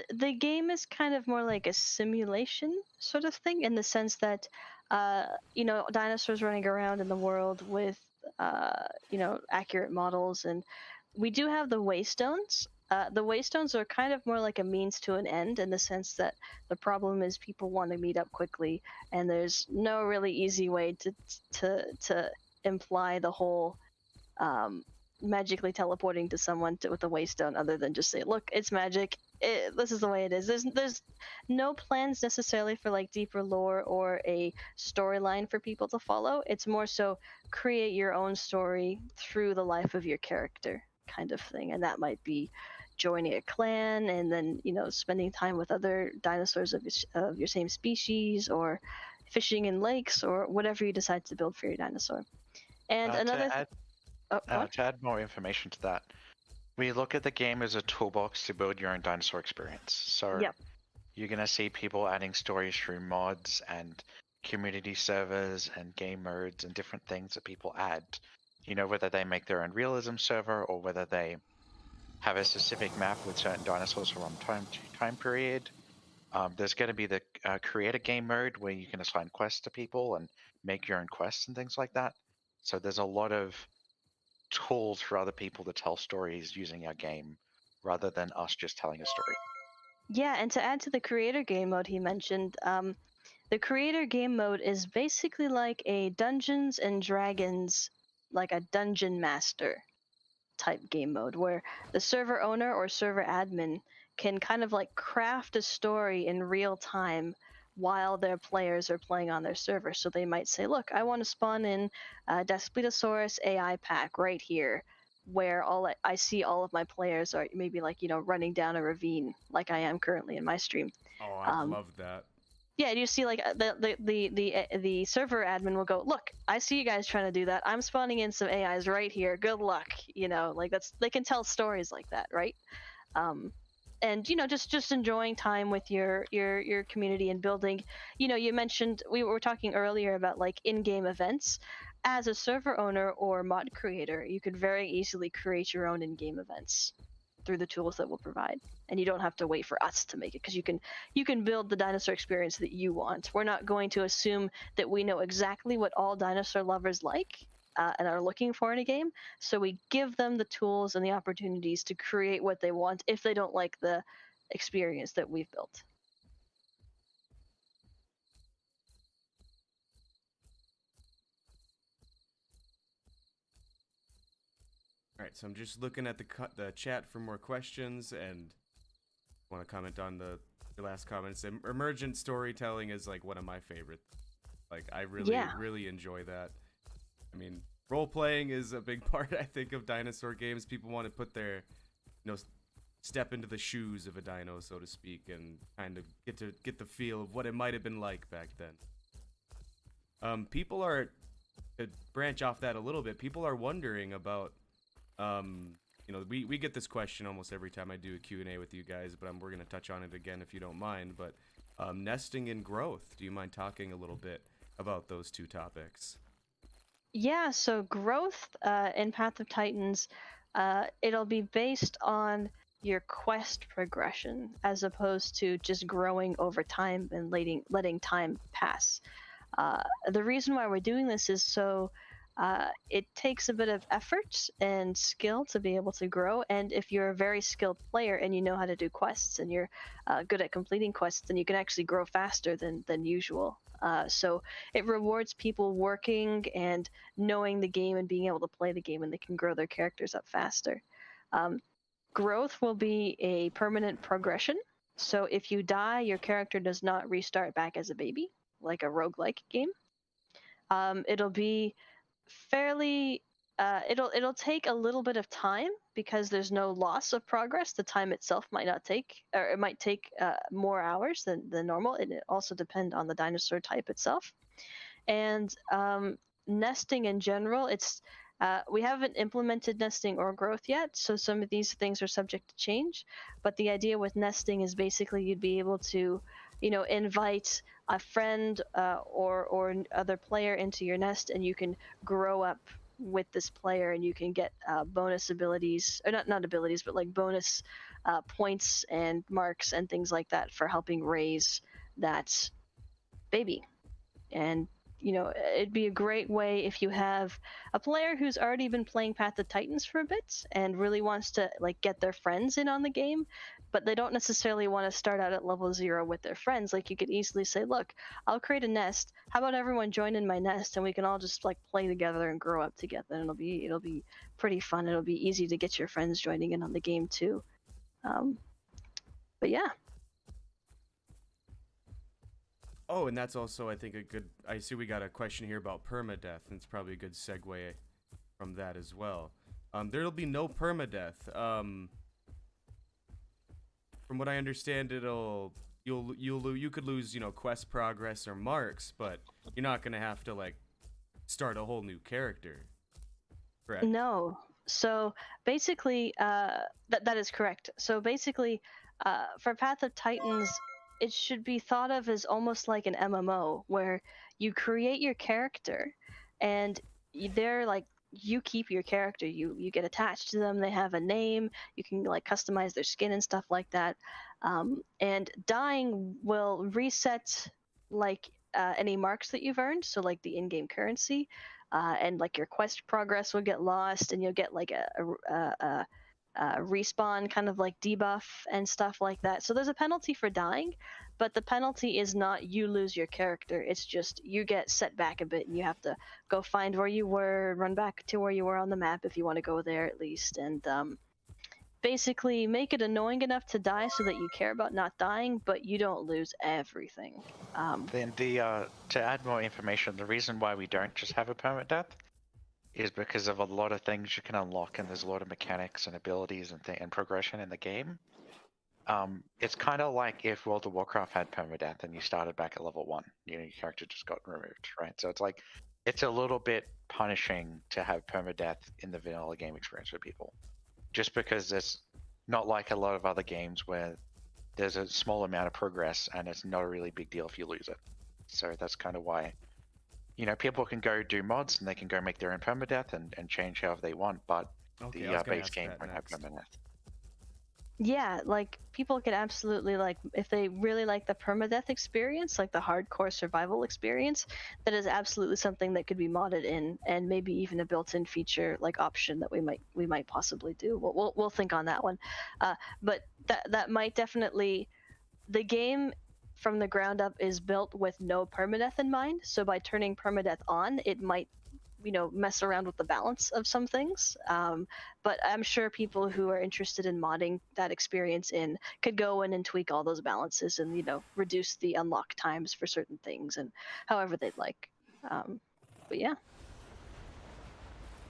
the game is kind of more like a simulation sort of thing, in the sense that dinosaurs running around in the world with accurate models, and we do have the waystones. The waystones are kind of more like a means to an end, in the sense that the problem is people want to meet up quickly, and there's no really easy way to imply the whole magically teleporting to someone with a waystone, other than just say, look, it's magic, this is the way it is. There's no plans necessarily for like deeper lore or a storyline for people to follow. It's more so create your own story through the life of your character kind of thing, and that might be joining a clan, and then spending time with other dinosaurs of your same species, or fishing in lakes, or whatever you decide to build for your dinosaur. And to add more information to that, we look at the game as a toolbox to build your own dinosaur experience. So Yep. you're going to see people adding stories through mods and community servers and game modes and different things that people add. Whether they make their own realism server, or whether they have a specific map with certain dinosaurs from time period. There's going to be the create a game mode where you can assign quests to people and make your own quests and things like that. So there's a lot of tools for other people to tell stories using our game, rather than us just telling a story. Yeah, and to add to the creator game mode he mentioned, the creator game mode is basically like a Dungeons and Dragons, like a dungeon master type game mode, where the server owner or server admin can kind of like craft a story in real time while their players are playing on their server. So they might say, look, I want to spawn in Daspletosaurus AI pack right here, where I see all of my players are maybe like running down a ravine, like I am currently in my stream. Oh, I love that. Yeah, and you see like the server admin will go, look, I see you guys trying to do that. I'm spawning in some AIs right here. Good luck. Like they can tell stories like that, right? And just enjoying time with your community and building. You mentioned, we were talking earlier about like in-game events. As a server owner or mod creator, you could very easily create your own in-game events through the tools that we'll provide, and you don't have to wait for us to make it, because you can build the dinosaur experience that you want. We're not going to assume that we know exactly what all dinosaur lovers like and are looking for in a game, so we give them the tools and the opportunities to create what they want if they don't like the experience that we've built. All right, so I'm just looking at the chat for more questions, and want to comment on the last comments. Emergent storytelling is like one of my favorites. Like I really enjoy that. I mean, role playing is a big part, I think, of dinosaur games. People want to put their, step into the shoes of a dino, so to speak, and kind of get the feel of what it might have been like back then. People are, to branch off that a little bit, people are wondering about, we get this question almost every time I do a Q&A with you guys, but we're going to touch on it again if you don't mind. But nesting and growth, do you mind talking a little bit about those two topics? Yeah, so growth in Path of Titans, it'll be based on your quest progression, as opposed to just growing over time and letting time pass. The reason why we're doing this is so It takes a bit of effort and skill to be able to grow. And if you're a very skilled player and you know how to do quests and you're good at completing quests, then you can actually grow faster than usual. So it rewards people working and knowing the game and being able to play the game, and they can grow their characters up faster. Um, Growth will be a permanent progression. So if you die, your character does not restart back as a baby, like a roguelike game. It'll be fairly it'll take a little bit of time because there's no loss of progress. The time itself might not take, or it might take more hours than normal, and it also depend on the dinosaur type itself. And nesting in general, it's we haven't implemented nesting or growth yet, so some of these things are subject to change. But the idea with nesting is basically you'd be able to, invite a friend or other player into your nest, and you can grow up with this player, and you can get bonus abilities, or not abilities, but like bonus points and marks and things like that for helping raise that baby. And it'd be a great way if you have a player who's already been playing Path of Titans for a bit and really wants to like get their friends in on the game, but they don't necessarily want to start out at level 0 with their friends. Like, you could easily say, look, I'll create a nest, how about everyone join in my nest, and we can all just like play together and grow up together, and it'll be pretty fun. It'll be easy to get your friends joining in on the game too. But yeah. Oh, and that's also, I think, a good... I see we got a question here about permadeath, and it's probably a good segue from that as well. There'll be no permadeath. From what I understand, you could lose, quest progress or marks, but you're not gonna have to like start a whole new character. Correct? No. So basically, that is correct. So basically, for Path of Titans, it should be thought of as almost like an MMO where you create your character, and they're like, you keep your character. You get attached to them. They have a name. You can like customize their skin and stuff like that. And dying will reset like any marks that you've earned. So like the in-game currency. And like your quest progress will get lost, and you'll get like a respawn kind of like debuff and stuff like that. So there's a penalty for dying, but the penalty is not you lose your character. It's just you get set back a bit, and you have to go find where you were, run back to where you were on the map if you want to go there at least, and basically make it annoying enough to die so that you care about not dying, but you don't lose everything. Then to add more information, the reason why we don't just have a permadeath is because of a lot of things you can unlock, and there's a lot of mechanics and abilities and progression in the game. It's kind of like if World of Warcraft had permadeath and you started back at level 1, your character just got removed, right? So it's like, it's a little bit punishing to have permadeath in the vanilla game experience for people. Just because it's not like a lot of other games where there's a small amount of progress and it's not a really big deal if you lose it. So that's kind of why, people can go do mods and they can go make their own permadeath and change however they want, but Okay, the base game won't have permadeath. Yeah, like people can absolutely, like, if they really like the permadeath experience, like the hardcore survival experience, that is absolutely something that could be modded in, and maybe even a built-in feature like option that we might possibly do. We'll think on that one. But that might definitely, the game from the ground up is built with no permadeath in mind. So by turning permadeath on, it might mess around with the balance of some things, but I'm sure people who are interested in modding that experience in could go in and tweak all those balances and reduce the unlock times for certain things and however they'd like. But yeah.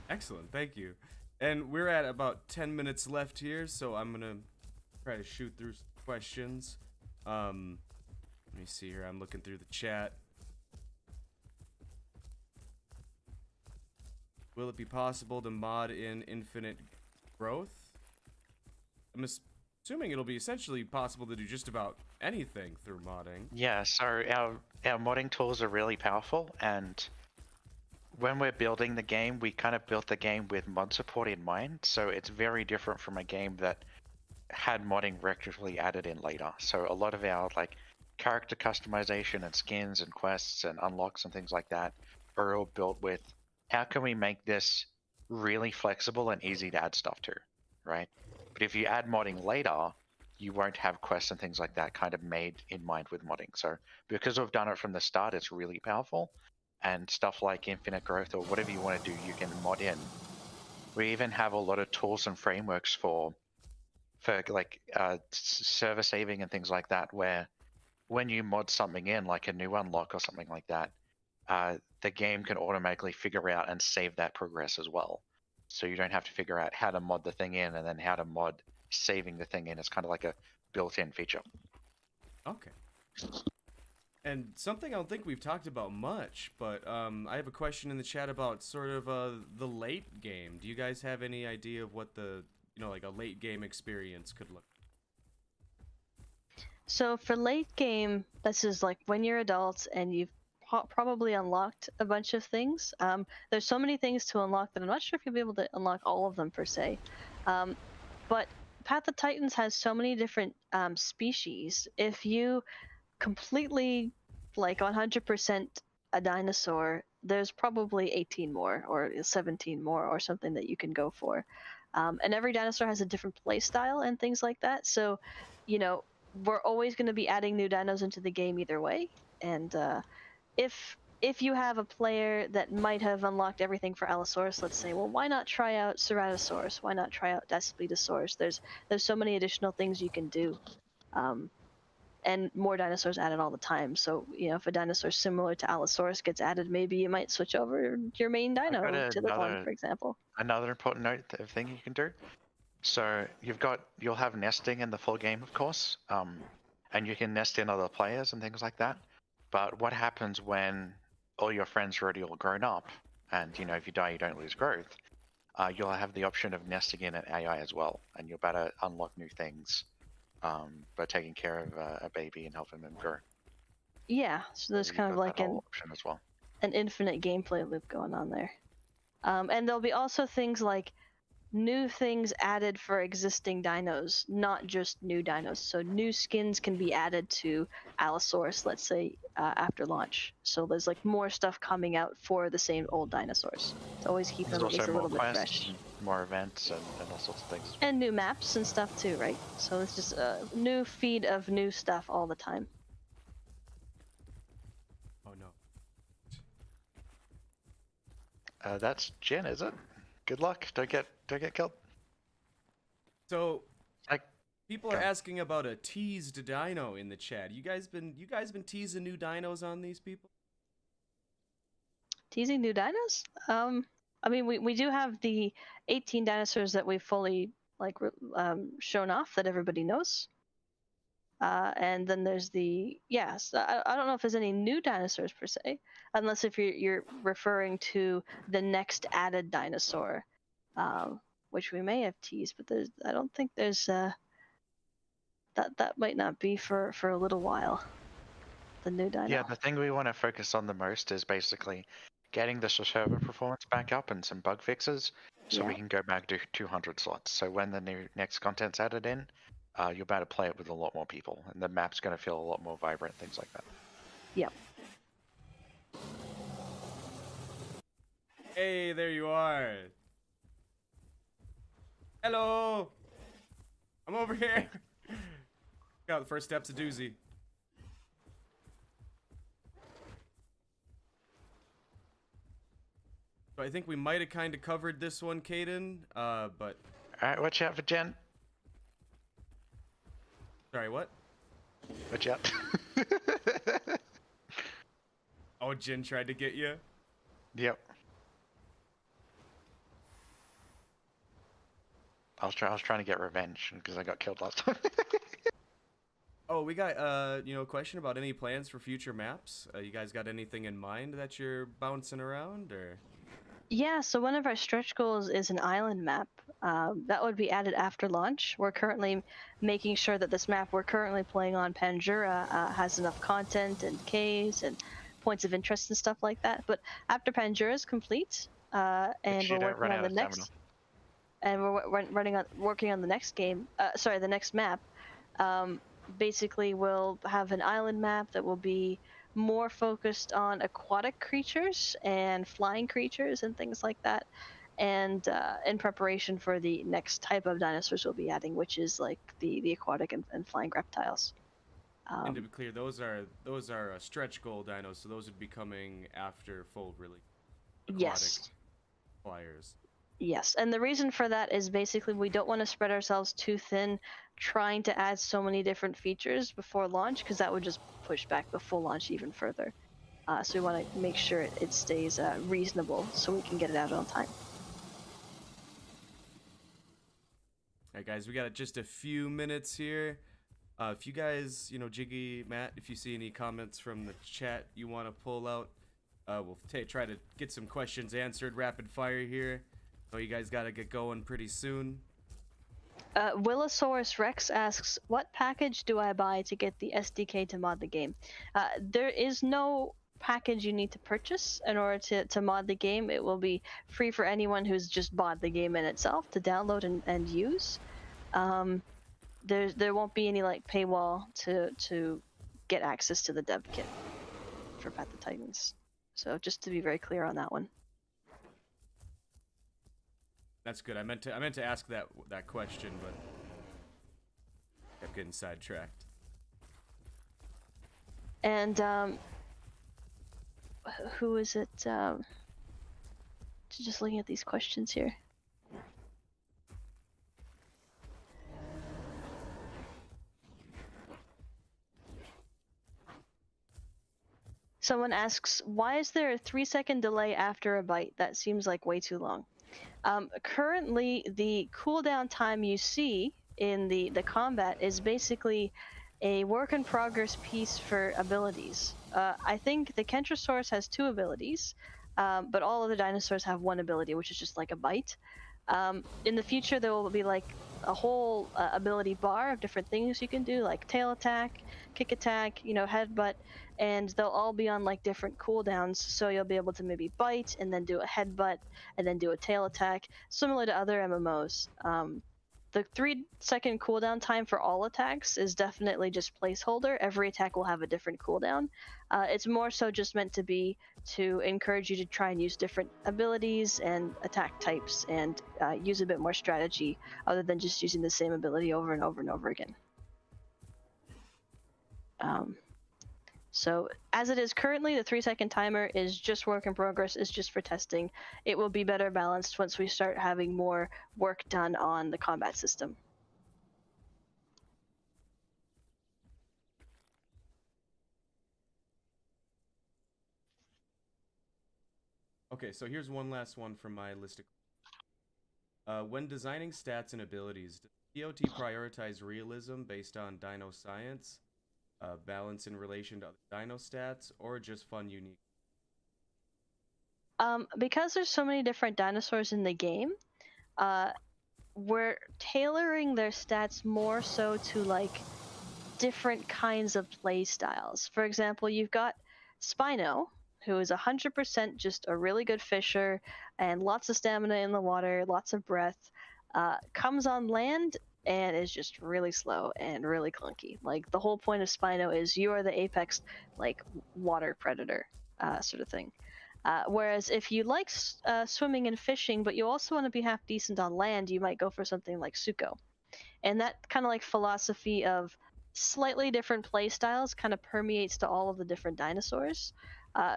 Excellent, thank you. And we're at about 10 minutes left here, so I'm gonna try to shoot through some questions. Let me see here, I'm looking through the chat. Will it be possible to mod in infinite growth? I'm assuming it'll be essentially possible to do just about anything through modding. Yeah, so our modding tools are really powerful, and when we're building the game, we kind of built the game with mod support in mind, so it's very different from a game that had modding retroactively added in later. So a lot of our like character customization and skins and quests and unlocks and things like that are all built with how can we make this really flexible and easy to add stuff to, right? But if you add modding later, you won't have quests and things like that kind of made in mind with modding. So because we've done it from the start, it's really powerful. And stuff like infinite growth or whatever you want to do, you can mod in. We even have a lot of tools and frameworks for like server saving and things like that, where when you mod something in, like a new unlock or something like that, the game can automatically figure out and save that progress as well. So you don't have to figure out how to mod the thing in and then how to mod saving the thing in. It's kind of like a built-in feature. Okay. And something I don't think we've talked about much, but I have a question in the chat about sort of the late game. Do you guys have any idea of what the, like a late game experience could look like? So for late game, this is like when you're adults and you've probably unlocked a bunch of things. There's so many things to unlock that I'm not sure if you'll be able to unlock all of them per se. But Path of Titans has so many different species. If you completely, like 100% a dinosaur, there's probably 18 more or 17 more or something that you can go for. And every dinosaur has a different play style and things like that. So, we're always going to be adding new dinos into the game either way. And if you have a player that might have unlocked everything for Allosaurus, let's say, well, why not try out Ceratosaurus? Why not try out Daspletosaurus? There's so many additional things you can do. And more dinosaurs added all the time. So, if a dinosaur similar to Allosaurus gets added, maybe you might switch over your main dino to the one, for example. Another important thing you can do. So you'll have nesting in the full game, of course, and you can nest in other players and things like that. But what happens when all your friends are already all grown up, and if you die, you don't lose growth? You'll have the option of nesting in an AI as well, and you'll better unlock new things by taking care of a baby and helping them grow. Yeah, so there's kind of like an option as well. An infinite gameplay loop going on there. And there'll be also things like new things added for existing dinos, not just new dinos. So new skins can be added to Allosaurus, let's say, after launch. So there's like more stuff coming out for the same old dinosaurs. To always keep them at least a little bit fresh. More events and all sorts of things. And new maps and stuff too, right? So it's just a new feed of new stuff all the time. Oh no. That's Jen, is it? Good luck. Don't get killed. So, people are asking about a teased dino in the chat. You guys been teasing new dinos on these people? Teasing new dinos? I mean, we do have the 18 dinosaurs that we've fully shown off that everybody knows. And then there's I don't know if there's any new dinosaurs per se, unless if you're referring to the next added dinosaur, which we may have teased, but I don't think there's that might not be for a little while. The new dino. Yeah, the thing we want to focus on the most is basically getting the server performance back up and some bug fixes, so we can go back to 200 slots. So when the next content's added in, you'll be able to play it with a lot more people, and the map's going to feel a lot more vibrant, things like that. Yep. Hey, there you are. Hello. I'm over here. Got the first step's a doozy. So I think we might have kind of covered this one, Caden, but... Alright, watch out for Jen. Sorry, what? Watch out. Oh, Jen tried to get you? Yep. I was trying to get revenge because I got killed last time. Oh, we got a question about any plans for future maps. You guys got anything in mind that you're bouncing around, or? Yeah, so one of our stretch goals is an island map. That would be added after launch. We're currently making sure that this map we're currently playing on, Pandura, has enough content and caves and points of interest and stuff like that. But after Pandura is complete, and we're working on the next, and we're working on the next game. The next map. Basically, we'll have an island map that will be more focused on aquatic creatures and flying creatures and things like that. And in preparation for the next type of dinosaurs we'll be adding, which is like the aquatic and flying reptiles. And to be clear, those are stretch goal dinos, so those would be coming after full release. Aquatic Yes. flyers. Yes, and the reason for that is basically we don't want to spread ourselves too thin trying to add so many different features before launch, because that would just push back the full launch even further. So we want to make sure it stays reasonable so we can get it out on time. Alright guys, we got just a few minutes here. If you guys, Jiggy, Matt, if you see any comments from the chat you want to pull out, we'll try to get some questions answered rapid fire here. So you guys got to get going pretty soon. Willosaurus Rex asks, what package do I buy to get the SDK to mod the game? There is no package you need to purchase in order to mod the game. It will be free for anyone who's just bought the game in itself to download and use. There won't be any like paywall to get access to the dev kit for Path of Titans. So just to be very clear on that one. That's good. I meant to ask that question, but kept getting sidetracked. And who is it? Just looking at these questions here. Someone asks, why is there a 3-second delay after a bite? That seems like way too long. Currently, the cooldown time you see in the combat is basically a work in progress piece for abilities. I think the Kentrosaurus has 2 abilities, but all of the dinosaurs have 1 ability, which is just like a bite. In the future, there will be like a whole ability bar of different things you can do, like tail attack, kick attack, headbutt, and they'll all be on like different cooldowns. So you'll be able to maybe bite and then do a headbutt and then do a tail attack, similar to other MMOs. The 3-second cooldown time for all attacks is definitely just placeholder. Every attack will have a different cooldown. It's more so just meant to be to encourage you to try and use different abilities and attack types and use a bit more strategy other than just using the same ability over and over and over again. So as it is currently, the 3-second timer is just work in progress, is just for testing. It will be better balanced once we start having more work done on the combat system. Okay, so here's one last one from my list of... when designing stats and abilities, does POT prioritize realism based on dino science, balance in relation to other dino stats, or just fun, unique? Because there's so many different dinosaurs in the game, we're tailoring their stats more so to like different kinds of play styles. For example, you've got Spino, who is 100% just a really good fisher and lots of stamina in the water, lots of breath, comes on land and is just really slow and really clunky. Like the whole point of Spino is you are the apex like water predator sort of thing. Whereas if you like swimming and fishing, but you also want to be half decent on land, you might go for something like Suko. And that kind of like philosophy of slightly different play styles kind of permeates to all of the different dinosaurs.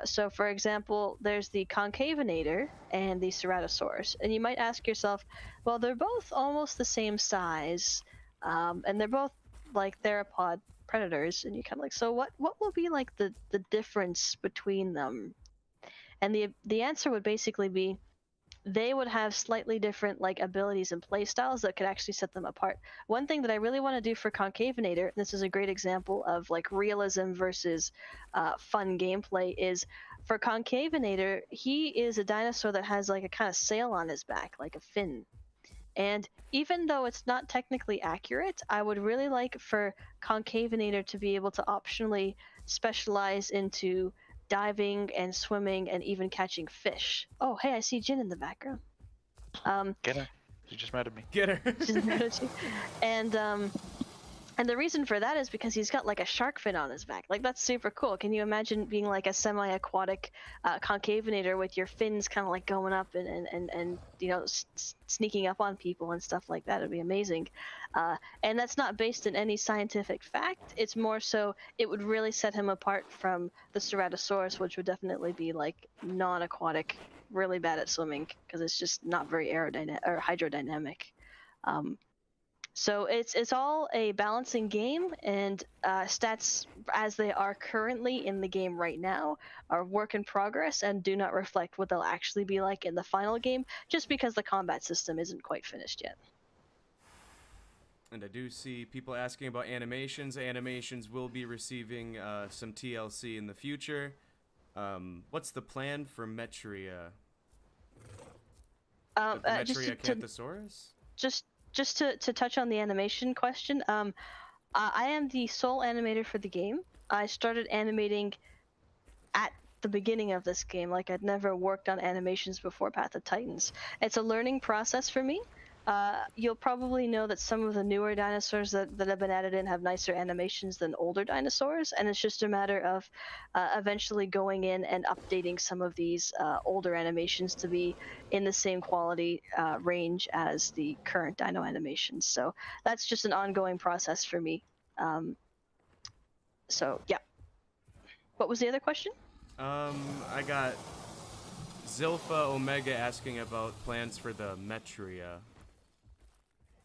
So for example, there's the Concavinator and the Ceratosaurus. And you might ask yourself, well, they're both almost the same size, and they're both like theropod predators. And you kind of like, so what will be like the difference between them? And the answer would basically be they would have slightly different like abilities and play styles that could actually set them apart. One thing that I really want to do for Concavinator, and this is a great example of like realism versus fun gameplay, is for Concavinator, he is a dinosaur that has like a kind of sail on his back, like a fin. And even though it's not technically accurate, I would really like for Concavinator to be able to optionally specialize into diving and swimming and even catching fish. Oh, hey, I see Jin in the background. Get her. She just murdered me. Get her. And And the reason for that is because he's got like a shark fin on his back. Like that's super cool. Can you imagine being like a semi-aquatic concavenator with your fins kind of like going up and you know sneaking up on people and stuff like that? It'd be amazing. And that's not based in any scientific fact. It's more so it would really set him apart from the Ceratosaurus, which would definitely be like non-aquatic, really bad at swimming because it's just not very aerodynamic or hydrodynamic. So it's all a balancing game, and stats as they are currently in the game right now are work in progress and do not reflect what they'll actually be like in the final game, just because the combat system isn't quite finished yet. And I do see people asking about animations. Animations will be receiving some TLC in the future. What's the plan for Metria? The Metria Canthosaurus? Just to touch on the animation question, I am the sole animator for the game. I started animating at the beginning of this game, like I'd never worked on animations before Path of Titans. It's a learning process for me. You'll probably know that some of the newer dinosaurs that have been added in have nicer animations than older dinosaurs, and it's just a matter of eventually going in and updating some of these older animations to be in the same quality range as the current dino animations. So that's just an ongoing process for me. So yeah. What was the other question? I got Zilpha Omega asking about plans for the Metria.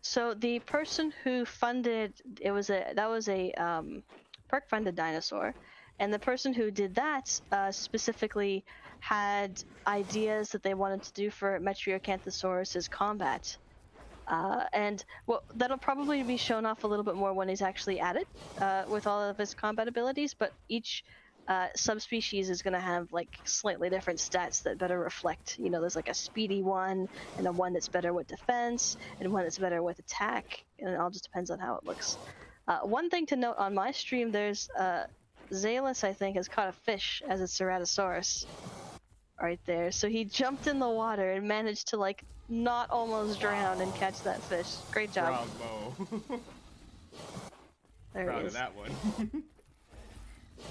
So the person who funded that was a perk funded dinosaur, and the person who did that specifically had ideas that they wanted to do for Metriacanthosaurus's combat, and well, that'll probably be shown off a little bit more when he's actually at it with all of his combat abilities. But each subspecies is going to have like slightly different stats that better reflect, you know, there's like a speedy one and a one that's better with defense and one that's better with attack, and it all just depends on how it looks. One thing to note on my stream, there's Zalus, I think, has caught a fish as a Ceratosaurus right there. So he jumped in the water and managed to like not almost drown and catch that fish. Great job. Bravo. There Proud it of is. that one.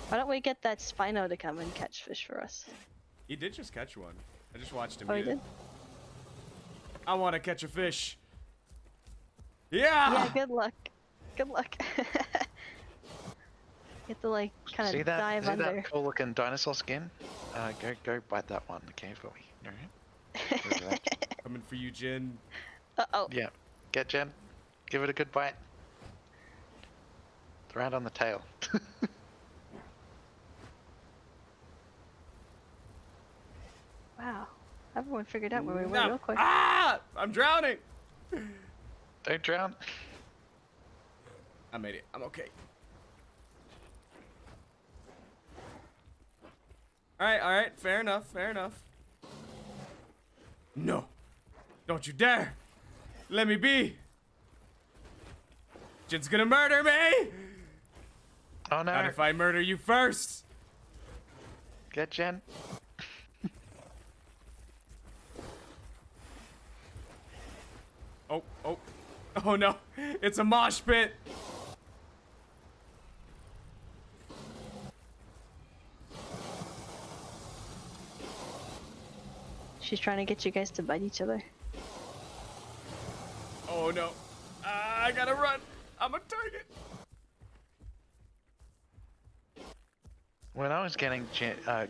Why don't we get that Spino to come and catch fish for us? He did just catch one. I just watched him. Oh, he did? I want to catch a fish. Yeah! Yeah, good luck. Good luck. You have to like kind of dive see under. that cool looking dinosaur skin? Go bite that one, okay, for me. Alright. Coming for you, Jin. Uh-oh. Yeah. Get Jen. Give it a good bite. Throw it on the tail. Wow. Everyone figured out where we were No. real quick. Ah! I'm drowning! Don't drown. I made it. I'm okay. Alright. Fair enough. No. Don't you dare! Let me be! Jin's gonna murder me! Oh no. Not if I murder you first! Get Jen. Oh no! It's a mosh pit! She's trying to get you guys to bite each other. Oh no. I gotta run! I'm a target! When I was getting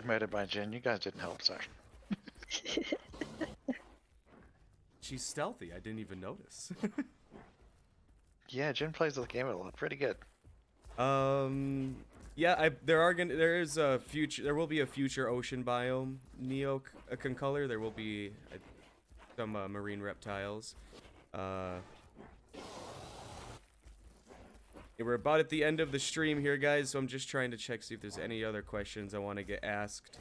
murdered by Jen, you guys didn't help, so. She's stealthy, I didn't even notice. Yeah, Jen plays the game a lot. Pretty good. Yeah, there will be a future ocean biome Neo Concolor. There will be some marine reptiles. Yeah, we're about at the end of the stream here, guys, so I'm just trying to check, see if there's any other questions I want to get asked.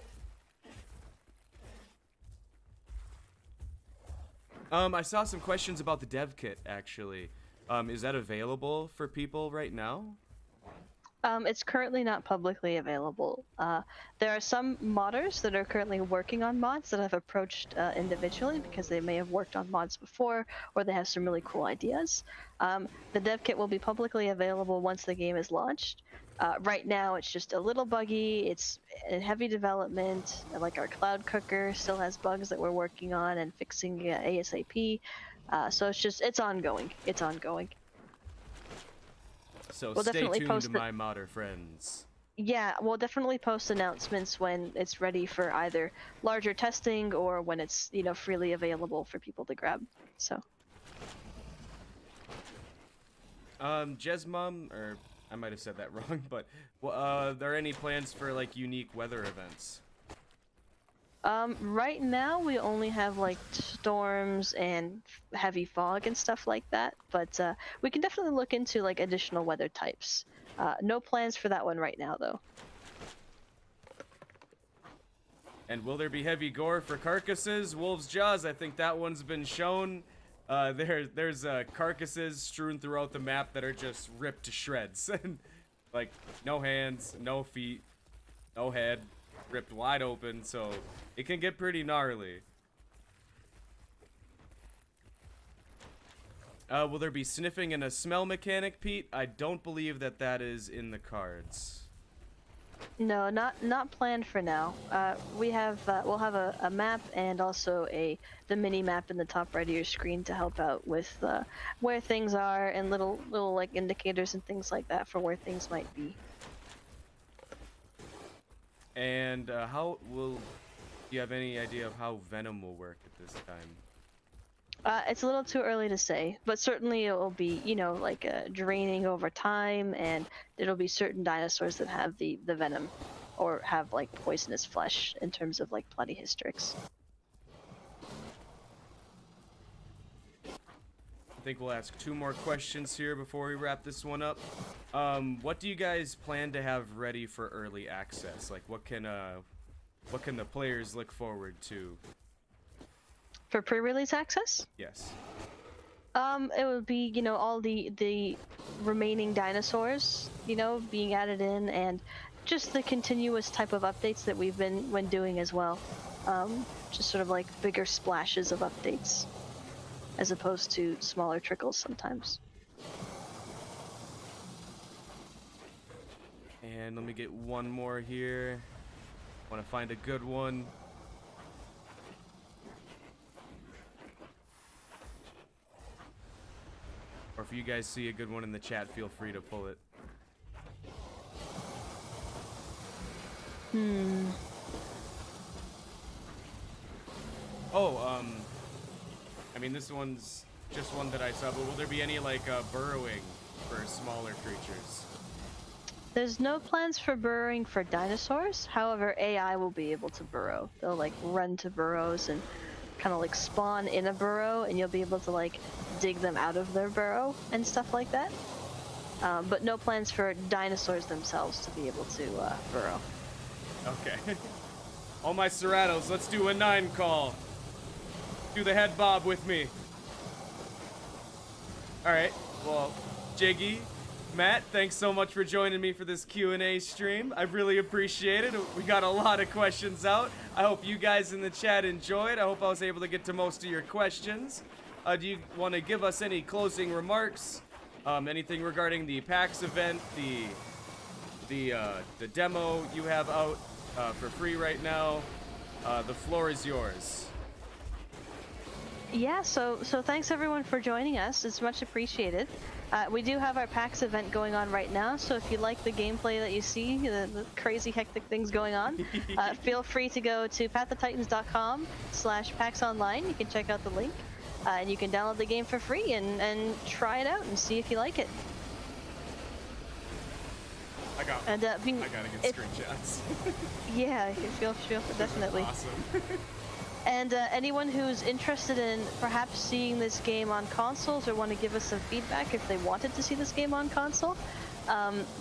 I saw some questions about the dev kit, actually. Is that available for people right now? It's currently not publicly available. There are some modders that are currently working on mods that I've approached individually because they may have worked on mods before or they have some really cool ideas. The dev kit will be publicly available once the game is launched. Right now, it's just a little buggy. It's in heavy development. Like our cloud cooker still has bugs that we're working on and fixing ASAP. So it's ongoing. It's ongoing. So We'll stay definitely tuned, post my modder friends. Yeah, we'll definitely post announcements when it's ready for either larger testing or when it's, freely available for people to grab. So, Jesmum, or I might have said that wrong, but are there any plans for like unique weather events? right now we only have like storms and heavy fog and stuff like that, but we can definitely look into like additional weather types. No plans for that one right now, though. And will there be heavy gore for carcasses? Wolf's Jaws, I think that one's been shown. There's carcasses strewn throughout the map that are just ripped to shreds. Like, no hands, no feet, no head, ripped wide open, so it can get pretty gnarly. Will there be sniffing and a smell mechanic, Pete? I don't believe that is in the cards. No, not planned for now. We'll have a map and also the mini map in the top right of your screen to help out with where things are and little like indicators and things like that for where things might be. And do you have any idea of how Venom will work at this time? It's a little too early to say, but certainly it will be, like draining over time, and there'll be certain dinosaurs that have the venom, or have like poisonous flesh in terms of like platyhystrix. I think we'll ask 2 more questions here before we wrap this one up. What do you guys plan to have ready for early access? Like, what can the players look forward to? For pre-release access? Yes. It would be, all the remaining dinosaurs, being added in, and just the continuous type of updates that we've been doing as well. Just sort of like bigger splashes of updates, as opposed to smaller trickles sometimes. And let me get one more here. Want to find a good one. Or if you guys see a good one in the chat, feel free to pull it. Oh, I mean, this one's just one that I saw, but will there be any, like, burrowing for smaller creatures? There's no plans for burrowing for dinosaurs. However, AI will be able to burrow. They'll, like, run to burrows and kind of, like, spawn in a burrow, and you'll be able to, like, dig them out of their burrow and stuff like that. But no plans for dinosaurs themselves to be able to burrow. Okay. All my Serratos, let's do a 9 call. Do the head bob with me. Alright, well, Jiggy, Matt, thanks so much for joining me for this Q&A stream. I really appreciate it. We got a lot of questions out. I hope you guys in the chat enjoyed. I hope I was able to get to most of your questions. Do you want to give us any closing remarks? Anything regarding the PAX event, the demo you have out for free right now? The floor is yours. Yeah, so thanks everyone for joining us. It's much appreciated. We do have our PAX event going on right now, so if you like the gameplay that you see, the crazy hectic things going on, feel free to go to pathoftitans.com/PAX Online. You can check out the link, and you can download the game for free and try it out and see if you like it. I gotta get screenshots. Yeah, feel definitely. Awesome. And anyone who's interested in perhaps seeing this game on consoles or want to give us some feedback if they wanted to see this game on console,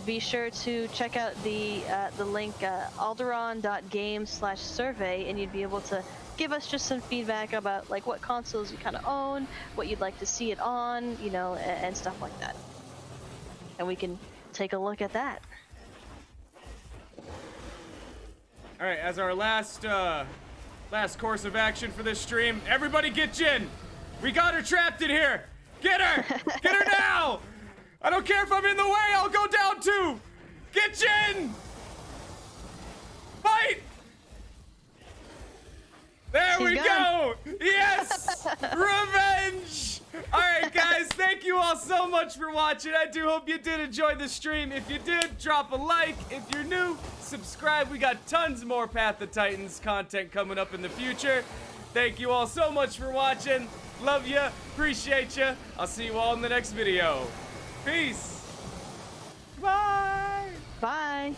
be sure to check out the link alderon.games/survey, and you'd be able to give us just some feedback about like what consoles you kind of own, what you'd like to see it on, and stuff like that. And we can take a look at that. All right, as our last course of action for this stream, everybody get Jin. We got her trapped in here. Get her! Get her now! I don't care if I'm in the way, I'll go down too! Get Jin! Fight! There She's we gone. go! Yes! Revenge! Alright guys, thank you all so much for watching. I do hope you did enjoy the stream. If you did, drop a like. If you're new, subscribe. We got tons more Path of Titans content coming up in the future. Thank you all so much for watching. Love ya, appreciate ya. I'll see you all in the next video. Peace! Bye! Bye.